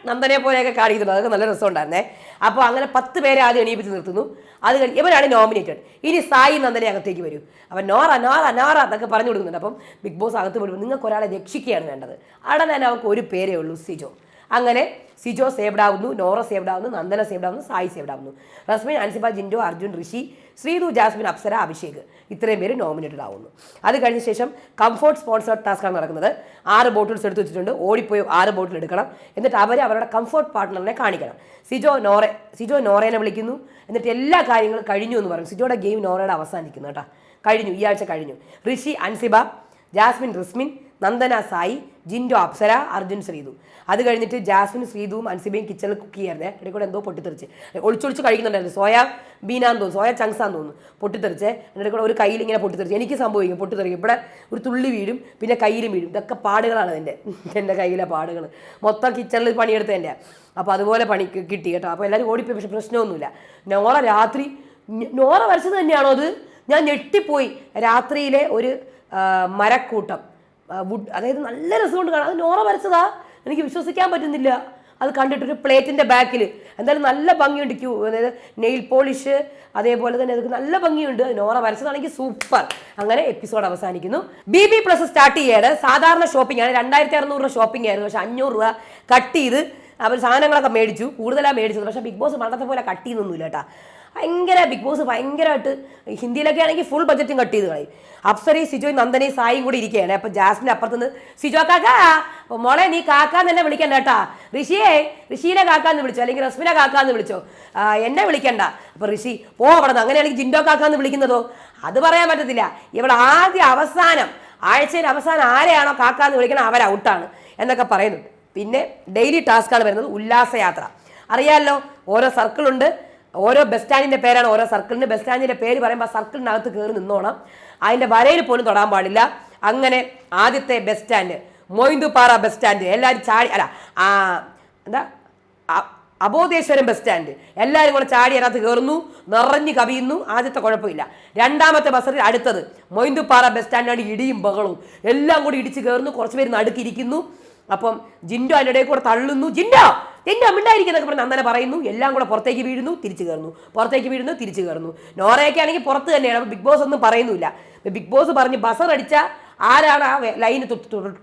നന്ദനെ പോലെയൊക്കെ കാണിക്കുന്നുണ്ട്. അതൊക്കെ നല്ല രസമുണ്ടായിരുന്നേ. അപ്പോൾ അങ്ങനെ 10 പേരെ ആദ്യം എണീപ്പിച്ച് നിർത്തുന്നു. അത് കഴിഞ്ഞ് ഇവരാണ് നോമിനേറ്റഡ്. ഇനി സായി നന്ദനെ അകത്തേക്ക് വരും. അപ്പം നോറ എന്നൊക്കെ പറഞ്ഞു കൊടുക്കുന്നുണ്ട്. അപ്പം ബിഗ് ബോസ് അകത്ത് വിടുമ്പോൾ നിങ്ങൾക്ക് ഒരാളെ രക്ഷിക്കുകയാണ് വേണ്ടത്. അവിടെ തന്നെ അവർക്ക് ഒരു പേരേ ഉള്ളൂ, സിജോ. അങ്ങനെ സിജോ സേവ്ഡ് ആവുന്നു, നോറ സേവ്ഡ് ആവുന്നു, നന്ദന സേവ്ഡ് ആവുന്നു, സായി സേവ്ഡ് ആവുന്നു. റസ്മിൻ, അൻസിബ, ജിൻഡോ, അർജുൻ, ഋഷി, ശ്രീതു, ജാസ്മിൻ, അപ്സര, അഭിഷേക്, ഇത്രയും പേര് നോമിനേറ്റഡ് ആവുന്നു. അത് കഴിഞ്ഞ ശേഷം കംഫോർട്ട് സ്പോൺസേർഡ് ടാസ്ക്കാണ് നടക്കുന്നത്. 6 ബോട്ടിൽസ് എടുത്ത് വെച്ചിട്ടുണ്ട്. ഓടിപ്പോയി 6 ബോട്ടിൽ എടുക്കണം. എന്നിട്ട് അവരുടെ കംഫോർട്ട് പാർട്ട്ണറിനെ കാണിക്കണം. സിജോ നോറേനെ വിളിക്കുന്നു. എന്നിട്ട് എല്ലാ കാര്യങ്ങളും കഴിഞ്ഞു എന്ന് പറയും. സിജോയുടെ ഗെയിം നോറയുടെ അവസാനിക്കുന്നു കേട്ടോ. കഴിഞ്ഞു, ഈ ആഴ്ച കഴിഞ്ഞു. ഋഷി, അൻസിബ, ജാസ്മിൻ, റിസ്മിൻ, നന്ദന, സായി, ജിൻഡോ, അപ്സര, അർജുൻ, ശ്രീതു. അത് കഴിഞ്ഞിട്ട് ജാസ്മിനും ശ്രീതുവും അൻസിബയും കിച്ചണിൽ കുക്ക് ചെയ്യായിരുന്നേ. ഇടയിൽ കൂടെ എന്തോ പൊട്ടിത്തെറിച്ച് ഒളിച്ചൊളിച്ച് കഴിക്കുന്നുണ്ടായിരുന്നു. സോയ ബീനാന്ന് തോന്നുന്നു, സോയ ചങ്സാന്ന് തോന്നുന്നു. പൊട്ടിത്തെറിച്ച് എൻ്റെ കൂടെ ഒരു കയ്യിൽ ഇങ്ങനെ പൊട്ടിത്തെറിച്ച്. എനിക്ക് സംഭവിക്കും, പൊട്ടിത്തെറിക്കും. ഇവിടെ ഒരു തുള്ളി വീഴും, പിന്നെ കയ്യിലും വീഴും. ഇതൊക്കെ പാടുകളാണ് എൻ്റെ കയ്യിലെ പാടുകൾ. മൊത്തം കിച്ചണിൽ പണിയെടുത്തതിൻ്റെ. അപ്പോൾ അതുപോലെ പണി കിട്ടി കേട്ടോ. അപ്പോൾ എല്ലാവരും ഓടിപ്പോയി. പക്ഷെ പ്രശ്നമൊന്നുമില്ല. നോറ വരച്ചത് തന്നെയാണോ അത്? ഞാൻ ഞെട്ടിപ്പോയി. രാത്രിയിലെ ഒരു മരക്കൂട്ടം, വുഡ്, അതായത് നല്ല രസമുണ്ട് കാണാം. അത് നോറ വരച്ചതാ? എനിക്ക് വിശ്വസിക്കാൻ പറ്റുന്നില്ല. അത് കണ്ടിട്ടൊരു പ്ലേറ്റിൻ്റെ ബാക്കിൽ എന്തായാലും നല്ല ഭംഗിയുണ്ട്. അതായത് നെയിൽ പോളിഷ്, അതേപോലെ തന്നെ അതൊക്കെ നല്ല ഭംഗിയുണ്ട്. നോറ വരച്ചതാണെങ്കിൽ സൂപ്പർ. അങ്ങനെ എപ്പിസോഡ് അവസാനിക്കുന്നു. BB+ സ്റ്റാർട്ട് ചെയ്യാണ്. സാധാരണ ഷോപ്പിംഗ് ആണ്, 2600 രൂപ ഷോപ്പിംഗ് ആയിരുന്നു. പക്ഷെ 500 രൂപ കട്ട് ചെയ്ത് അവർ സാധനങ്ങളൊക്കെ മേടിച്ചു. കൂടുതലാണ് മേടിച്ചത്. പക്ഷേ ബിഗ് ബോസ് പണ്ടത്തെ പോലെ കട്ട് ചെയ്യുന്നൊന്നുമില്ല കേട്ടോ. ഭയങ്കര ബിഗ് ബോസ് ഭയങ്കരമായിട്ട് ഹിന്ദിയിലൊക്കെ ആണെങ്കിൽ ഫുൾ ബഡ്ജറ്റും കട്ട് ചെയ്ത് കളയും. അപ്സരയും സിജോയും നന്ദനയും സായിയും കൂടി ഇരിക്കുകയാണ്. അപ്പം ജാസ്മിൻ അപ്പുറത്തുനിന്ന്, സിജോ കാക്കാ, അപ്പോൾ മോളെ നീ കാക്കാന്ന് തന്നെ വിളിക്കണ്ട കേട്ടാ. ഋഷിയെ കാക്കാന്ന് വിളിച്ചോ, അല്ലെങ്കിൽ റസ്മിനെ കാക്കാന്ന് വിളിച്ചോ, എന്നെ വിളിക്കണ്ട. അപ്പോൾ ഋഷി പോ അവിടെ നിന്ന്. അങ്ങനെയാണെങ്കിൽ ജിൻഡോ കാക്കാന്ന് വിളിക്കുന്നതോ? അത് പറയാൻ പറ്റത്തില്ല. ഇവിടെ ആദ്യം അവസാനം ആഴ്ചയിൽ അവസാനം ആരെയാണോ കാക്കാന്ന് വിളിക്കണം അവർ ഔട്ടാണ് എന്നൊക്കെ പറയുന്നുണ്ട്. പിന്നെ ഡെയിലി ടാസ്ക്കാണ് വരുന്നത് ഉല്ലാസയാത്ര. അറിയാമല്ലോ, ഓരോ സർക്കിളുണ്ട്, ഓരോ ബസ് സ്റ്റാൻഡിൻ്റെ പേരാണ് ഓരോ സർക്കിളിന്. ബസ് സ്റ്റാൻഡിൻ്റെ പേര് പറയുമ്പോൾ സർക്കിളിനകത്ത് കയറി നിന്നോണം, അതിൻ്റെ വരയിൽ പോലും തൊടാൻ പാടില്ല. അങ്ങനെ ആദ്യത്തെ ബസ് സ്റ്റാൻഡ് മൊയ്ന്തുപാറ ബസ് സ്റ്റാൻഡ്, എല്ലാവരും ചാടി എന്താ അബോധേശ്വരം ബസ് സ്റ്റാൻഡ്, എല്ലാവരും കൂടെ ചാടി അതിനകത്ത് കയറുന്നു, നിറഞ്ഞു കവിയുന്നു. ആദ്യത്തെ കുഴപ്പമില്ല. രണ്ടാമത്തെ ബസ്സിൽ അടുത്തത് മൊയ്ന്തുപാറ ബസ് സ്റ്റാൻഡിനാണ് ഇടിയും ബഹളവും, എല്ലാം കൂടി ഇടിച്ച് കയറുന്നു. കുറച്ച് പേര് നടുക്കിരിക്കുന്നു. അപ്പം ജിൻഡോ അതിൻ്റെ ഇടയിൽ കൂടെ തള്ളുന്നു. ജിൻഡോ മിണ്ടായിരിക്കുന്നൊക്കെ പറഞ്ഞ് നന്ദന പറയുന്നു. എല്ലാം കൂടെ പുറത്തേക്ക് വീഴുന്നു, തിരിച്ചു കയറുന്നു, പുറത്തേക്ക് വീഴുന്നു, തിരിച്ചു കയറുന്നു. നോറയൊക്കെ ആണെങ്കിൽ പുറത്ത് തന്നെയാണ്. അപ്പോൾ ബിഗ് ബോസ് ഒന്നും പറയുന്നില്ല. ബിഗ് ബോസ് പറഞ്ഞ് ബസർ അടിച്ച ആരാണ് ആ ലൈന്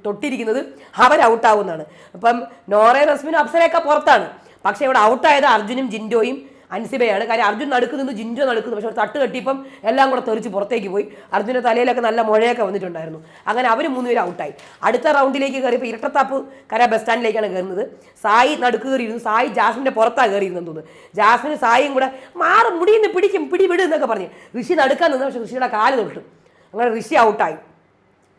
തൊട്ടിരിക്കുന്നത് അവർ ഔട്ടാവുന്നതാണ്. അപ്പം നോറയും റസ്മിനും അപ്സരയൊക്കെ പുറത്താണ്. പക്ഷേ ഇവിടെ ഔട്ടായത് അർജുനും ജിൻഡോയും അൻസിബയാണ്. കാര്യം അർജുൻ നടുക്ക് നിന്ന് ജിൻഡോ നടുക്കുന്നു. പക്ഷെ തട്ട് കെട്ടിയപ്പം എല്ലാം കൂടെ തെറിച്ച് പുറത്തേക്ക് പോയി. അർജുൻ്റെ തലയിലൊക്കെ നല്ല മുഴയൊക്കെ വന്നിട്ടുണ്ടായിരുന്നു. അങ്ങനെ അവർ 3 പേര് ഔട്ടായി. അടുത്ത റൗണ്ടിലേക്ക് കയറിയപ്പോൾ ഇരട്ടത്താപ്പ് കര ബസ് സ്റ്റാൻഡിലേക്കാണ് കയറുന്നത്. സായി നടുക്ക് കയറിയിരുന്നു. സായി ജാസ്മിൻ്റെ പുറത്താണ് കയറിയിരുന്നെന്ന് തോന്നുന്നു. ജാസ്മിന് സായിയും കൂടെ മാറും, മുടിയിൽ നിന്ന് പിടിക്കും, പിടി എന്നൊക്കെ പറഞ്ഞ് ഋഷി നടുക്കാൻ നിന്ന്. പക്ഷെ ഋഷിയുടെ കാല് തൊട്ടു. അങ്ങനെ ഋഷി ഔട്ടായി.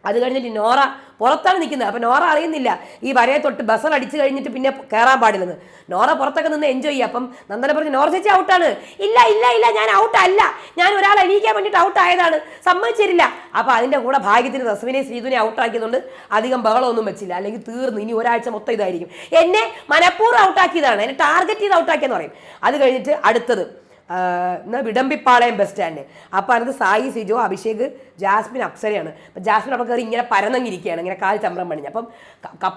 അത് കഴിഞ്ഞിട്ട് നോറ പുറത്താണ് നിൽക്കുന്നത്. അപ്പോൾ നോറ അറിയുന്നില്ല ഈ വരയെ തൊട്ട് ബസർ അടിച്ചു കഴിഞ്ഞിട്ട് പിന്നെ കയറാൻ പാടില്ലെന്ന്. നോറ പുറത്തൊക്കെ നിന്ന് എൻജോയ് ചെയ്യുക. അപ്പം നന്ദന പറഞ്ഞു, നോറ ചേച്ചി ഔട്ടാണ്. ഇല്ല ഞാൻ ഔട്ടല്ല, ഞാൻ ഒരാളെ എണീക്കാൻ വേണ്ടിയിട്ട് ഔട്ടായതാണ്, സമ്മതിച്ചിരില്ല. അപ്പോൾ അതിൻ്റെ കൂടെ ഭാഗ്യത്തിന് റസ്മിനെ ശ്രീധുനെ ഔട്ടാക്കിയതുകൊണ്ട് അധികം ബഹളമൊന്നും വെച്ചില്ല. അല്ലെങ്കിൽ തീർന്നു, ഇനി ഒരാഴ്ച മൊത്തം ഇതായിരിക്കും. എന്നെ മനഃപൂർവ്വം ഔട്ടാക്കിയതാണ്, എന്നെ ടാർഗറ്റ് ചെയ്ത് ഔട്ടാക്കിയെന്ന് പറയും. അത് കഴിഞ്ഞിട്ട് അടുത്തത് വിടമ്പിപ്പാളയം ബസ് സ്റ്റാൻഡ്. അപ്പോൾ അതിനകത്ത് സായി, സിജോ, അഭിഷേക്, ജാസ്മിൻ, അപ്സരയാണ്. അപ്പം ജാസ്മിൻ അവിടെ കയറി ഇങ്ങനെ പരന്നങ്ങിരിക്കുകയാണ്, ഇങ്ങനെ കാല് ചമ്രം പണിഞ്ഞ്. അപ്പം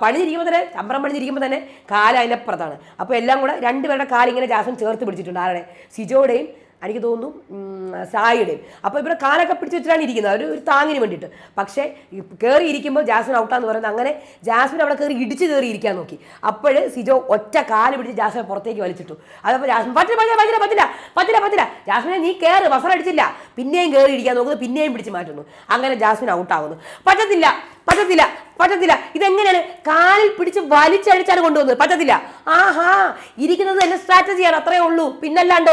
പണിഞ്ഞിരിക്കുമ്പോൾ തന്നെ ചമ്രം പണിഞ്ഞിരിക്കുമ്പോൾ തന്നെ കാല് അതിൻ്റെ അപ്പുറത്താണ്. അപ്പോൾ എല്ലാം കൂടെ 2 പേരുടെ കാലിങ്ങനെ ജാസ്മിൻ ചേർത്ത് പിടിച്ചിട്ടുണ്ട്. ആരുടെ? സിജോയുടെയും എനിക്ക് തോന്നുന്നു സായിയുടെയും. അപ്പോൾ ഇവിടെ കാലൊക്കെ പിടിച്ച് വെച്ചിട്ടാണ് ഇരിക്കുന്നത്, ഒരു താങ്ങിന് വേണ്ടിയിട്ട്. പക്ഷേ കയറി ഇരിക്കുമ്പോൾ ജാസ്മിൻ ഔട്ടാന്ന് പറയുന്നത്. അങ്ങനെ ജാസ്മിൻ അവിടെ കയറി ഇടിച്ച് കയറി ഇരിക്കാൻ നോക്കി. അപ്പോൾ സിജോ ഒറ്റ കാല് പിടിച്ച് ജാസ്മിനെ പുറത്തേക്ക് വലിച്ചിട്ടു. അതപ്പോൾ ജാസ്മിൻ പറ്റില്ല ജാസ്മിനെ നീ കയറ്, ബസർ അടിച്ചില്ല. പിന്നെയും കയറി ഇരിക്കാൻ നോക്കുന്നു, പിന്നെയും പിടിച്ച് മാറ്റുന്നു. അങ്ങനെ ജാസ്മിൻ ഔട്ടാകുന്നു. പറ്റത്തില്ല ഇതെങ്ങനെയാണ്? കാലിൽ പിടിച്ച് വലിച്ചഴിച്ചാണ് കൊണ്ടുവന്നത്. പറ്റത്തില്ല. ഇരിക്കുന്നത് എന്റെ സ്ട്രാറ്റജിയാണ്, അത്രേ ഉള്ളൂ. പിന്നല്ലാണ്ട്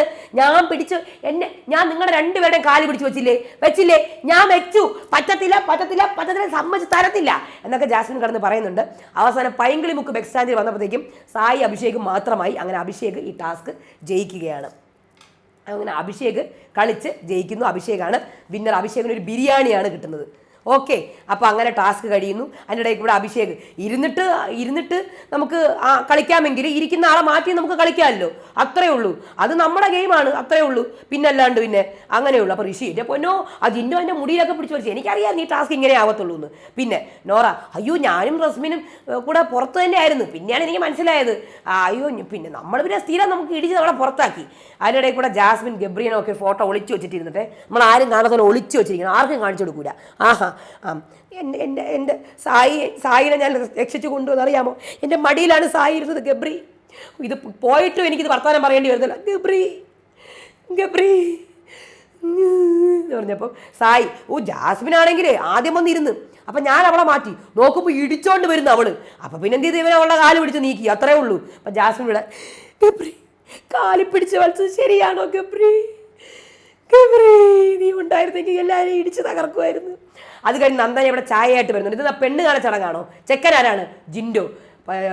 ഞാൻ നിങ്ങളുടെ 2 പേരുടെയും കാല് പിടിച്ച് വെച്ചില്ലേ, ഞാൻ വെച്ചു. പറ്റത്തില്ല സമ്മതിച്ച് തരത്തില്ല എന്നൊക്കെ ജാസ്മിൻ കടന്ന് പറയുന്നുണ്ട്. അവസാനം പൈങ്കിളി മുക്ക് ബസ് സ്റ്റാൻഡിൽ വന്നപ്പോഴത്തേക്കും സായി അഭിഷേക് മാത്രമായി. അങ്ങനെ അഭിഷേക് ഈ ടാസ്ക് ജയിക്കുകയാണ്. അങ്ങനെ അഭിഷേക് കളിച്ച് ജയിക്കുന്നു. അഭിഷേകാണ് വിന്നർ. അഭിഷേകിന് ഒരു ബിരിയാണിയാണ് കിട്ടുന്നത്. ഓക്കെ, അപ്പോൾ അങ്ങനെ ടാസ്ക് കഴിയുന്നു. അതിൻ്റെ ഇടയ്ക്ക് ഇവിടെ അഭിഷേക് ഇരുന്നിട്ട് നമുക്ക് കളിക്കാമെങ്കിൽ ഇരിക്കുന്ന ആളെ മാറ്റി നമുക്ക് കളിക്കാമല്ലോ, അത്രേ ഉള്ളൂ. അത് നമ്മുടെ ഗെയിമാണ്, അത്രേ ഉള്ളൂ. പിന്നല്ലാണ്ട് പിന്നെ അങ്ങനെയുള്ളൂ. അപ്പോൾ ഋഷി എൻ്റെ പൊന്നോ ജിൻഡോ എൻ്റെ മുടിയിലൊക്കെ പിടിച്ച് വലിച്ചു. എനിക്കറിയാം നീ ടാസ്ക് ഇങ്ങനെ ആവത്തുള്ളൂ എന്ന്. പിന്നെ നോറ, അയ്യോ ഞാനും റസ്മിനും കൂടെ പുറത്ത് തന്നെ ആയിരുന്നു, പിന്നെയാണ് എനിക്ക് മനസ്സിലായത്. അയ്യോ പിന്നെ നമ്മൾ പിന്നെ സ്ഥിരം നമുക്ക് ഇടിച്ച് നമ്മളെ പുറത്താക്കി. അതിൻ്റെ ഇടയിൽ കൂടെ ജാസ്മിൻ ഗബ്രിയനൊക്കെ ഫോട്ടോ ഒളിച്ചു വെച്ചിട്ടിരുന്നിട്ട് നമ്മൾ ആരും കാണാത്തല്ലോ ഒളിച്ചു വെച്ചിരിക്കണം, ആർക്കും കാണിച്ചു കൊടുക്കൂല. എൻ്റെ സായിനെ ഞാൻ രക്ഷിച്ചു കൊണ്ടുവന്ന് അറിയാമോ? എൻ്റെ മടിയിലാണ് സായി ഇരുന്നത്. ഗബ്രി, ഇത് പോയിട്ടും എനിക്കിത് വർത്തമാനം പറയേണ്ടി വരുന്നില്ല. ഗബ്രി എന്ന് പറഞ്ഞപ്പോൾ സായി, ജാസ്മിനാണെങ്കിൽ ആദ്യം വന്നിരുന്ന്, അപ്പം ഞാൻ അവളെ മാറ്റി നോക്കുമ്പോൾ ഇടിച്ചോണ്ട് വരുന്നു അവള്. അപ്പം പിന്നെ എന്ത് ചെയ്ത് ഇവനെ അവളുടെ കാല് പിടിച്ച് നീക്കി, അത്രേ ഉള്ളൂ. അപ്പം ജാസ്മിൻ ഇവിടെ ഗബ്രി കാലി പിടിച്ച് വലിച്ചത് ശരിയാണോ? ഗബ്രി നീ ഉണ്ടായിരുന്നെങ്കിൽ എല്ലാവരെയും ഇടിച്ച് തകർക്കുമായിരുന്നു. അത് കഴിഞ്ഞ് നന്ദന ഇവിടെ ചായയായിട്ട് വരുന്നുണ്ട്. ഇത് പെണ്ണ് കാണാൻ ചടങ്ങാണോ? ചെക്കൻ ആരാണ്? ജിൻഡോ.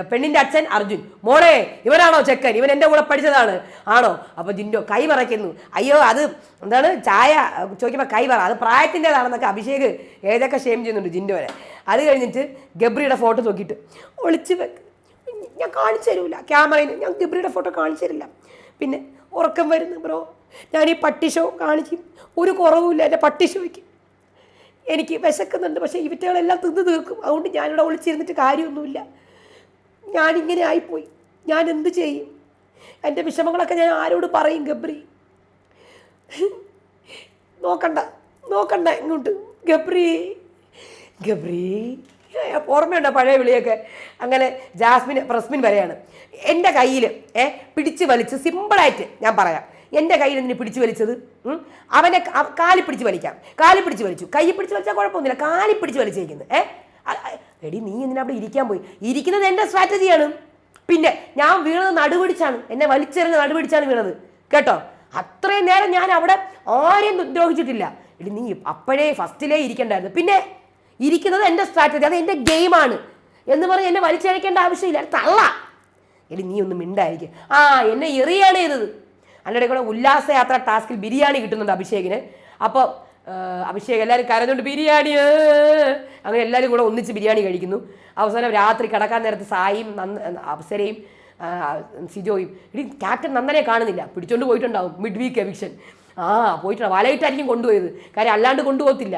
പെണ്ണിൻ്റെ അച്ഛൻ അർജുൻ. മോളെ ഇവനാണോ ചെക്കൻ? ഇവൻ എൻ്റെ കൂടെ പഠിച്ചതാണ് ആണോ? അപ്പോൾ ജിൻഡോ കൈ പറയ്ക്കുന്നു. അയ്യോ അത് എന്താണ് ചായ ചോദിക്കുമ്പോൾ കൈ പറ, അത് പ്രായത്തിൻ്റെതാണെന്നൊക്കെ അഭിഷേക് ഏതൊക്കെ ഷെയിം ചെയ്യുന്നുണ്ട് ജിൻഡോനെ. അത് കഴിഞ്ഞിട്ട് ഗബ്രിയുടെ ഫോട്ടോ നോക്കിയിട്ട് ഒളിച്ച് വെക്ക്, ഞാൻ കാണിച്ചു തരൂല ക്യാമറയിൽ, ഞാൻ ഗബ്രിയുടെ ഫോട്ടോ കാണിച്ചു തരില്ല. പിന്നെ ഉറക്കം വരുന്നു ബ്രോ, ഞാൻ ഈ പട്ടി ഷോ കാണിക്കും, ഒരു കുറവുമില്ല എൻ്റെ പട്ടി ഷോയ്ക്ക്. എനിക്ക് വിശക്കുന്നുണ്ട്, പക്ഷേ ഇവറ്റകളെല്ലാം തിന്ന് തീർക്കും. അതുകൊണ്ട് ഞാനിവിടെ ഒളിച്ചിരുന്നിട്ട് കാര്യമൊന്നുമില്ല. ഞാനിങ്ങനെ ആയിപ്പോയി, ഞാൻ എന്ത് ചെയ്യും? എൻ്റെ വിഷമങ്ങളൊക്കെ ഞാൻ ആരോട് പറയും? ഗബ്രി നോക്കണ്ട ഇങ്ങോട്ട്. ഗബ്രി ഓർമ്മയുണ്ടോ പഴയ വിളിയൊക്കെ? അങ്ങനെ റസ്മിൻ വരെയാണ് എൻ്റെ കയ്യിൽ പിടിച്ച് വലിച്ച്. സിമ്പിളായിട്ട് ഞാൻ പറയാം, എൻ്റെ കയ്യിൽ എന്തിനു പിടിച്ച് വലിച്ചത്? അവനെ കാലി പിടിച്ച് വലിക്കാം, കാലി പിടിച്ച് വലിച്ചു. കൈ പിടിച്ച് വലിച്ചാൽ കുഴപ്പമൊന്നുമില്ല, കാലി പിടിച്ച് വലിച്ചേക്കുന്നത്. എടി നീ എന്തിനാ അവിടെ ഇരിക്കാൻ പോയി? ഇരിക്കുന്നത് എൻ്റെ സ്ട്രാറ്റജിയാണ്. പിന്നെ ഞാൻ വീണത് നടുപിടിച്ചാണ്, എന്നെ വലിച്ചെറിഞ്ഞ നടുപിടിച്ചാണ് വീണത് കേട്ടോ. അത്രയും നേരം ഞാൻ അവിടെ ആരെയും ദ്രോഹിച്ചിട്ടില്ല. എടി നീ അപ്പോഴേ ഫസ്റ്റിലേ ഇരിക്കണ്ടായിരുന്നു. പിന്നെ ഇരിക്കുന്നത് എൻ്റെ സ്ട്രാറ്റജി, അത് എൻ്റെ ഗെയിമാണ് എന്ന് പറഞ്ഞ് എന്നെ വലിച്ചഴക്കേണ്ട ആവശ്യമില്ല. തള്ള എടി നീ ഒന്നും മിണ്ടായിരിക്കും. എന്നെ എറിയാണ് ചെയ്തത്. അതിൻ്റെ കൂടെ ഉല്ലാസയാത്ര ടാസ്കിൽ ബിരിയാണി കിട്ടുന്നുണ്ട് അഭിഷേകിന്. അപ്പോൾ അഭിഷേക് എല്ലാവരും കരഞ്ഞുകൊണ്ട് ബിരിയാണി, അങ്ങനെ എല്ലാവരും കൂടെ ഒന്നിച്ച് ബിരിയാണി കഴിക്കുന്നു. അവസാനം രാത്രി കിടക്കാൻ നേരത്ത് സായിയും അപ്സരയും സിജോയും ഇടി ക്യാപ്റ്റൻ നന്ദനെ കാണുന്നില്ല, പിടിച്ചോണ്ട് പോയിട്ടുണ്ടാവും മിഡ് വീക്ക് എവിക്ഷൻ. പോയിട്ടുണ്ട്, വലയിട്ടായിരിക്കും കൊണ്ടുപോയത്, കാര്യം അല്ലാണ്ട് കൊണ്ടുപോകത്തില്ല.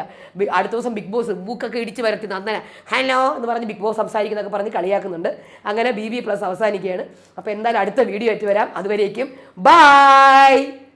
അടുത്ത ദിവസം ബിഗ് ബോസ് ബുക്കൊക്കെ ഇടിച്ച് വരത്തി നന്ദന ഹലോ എന്ന് പറഞ്ഞ് ബിഗ് ബോസ് സംസാരിക്കുന്നതൊക്കെ പറഞ്ഞ് കളിയാക്കുന്നുണ്ട്. അങ്ങനെ BB+ അവസാനിക്കുകയാണ്. അപ്പോൾ എന്തായാലും അടുത്ത വീഡിയോ ആയിട്ട് വരാം. അതുവരേക്കും ബൈ.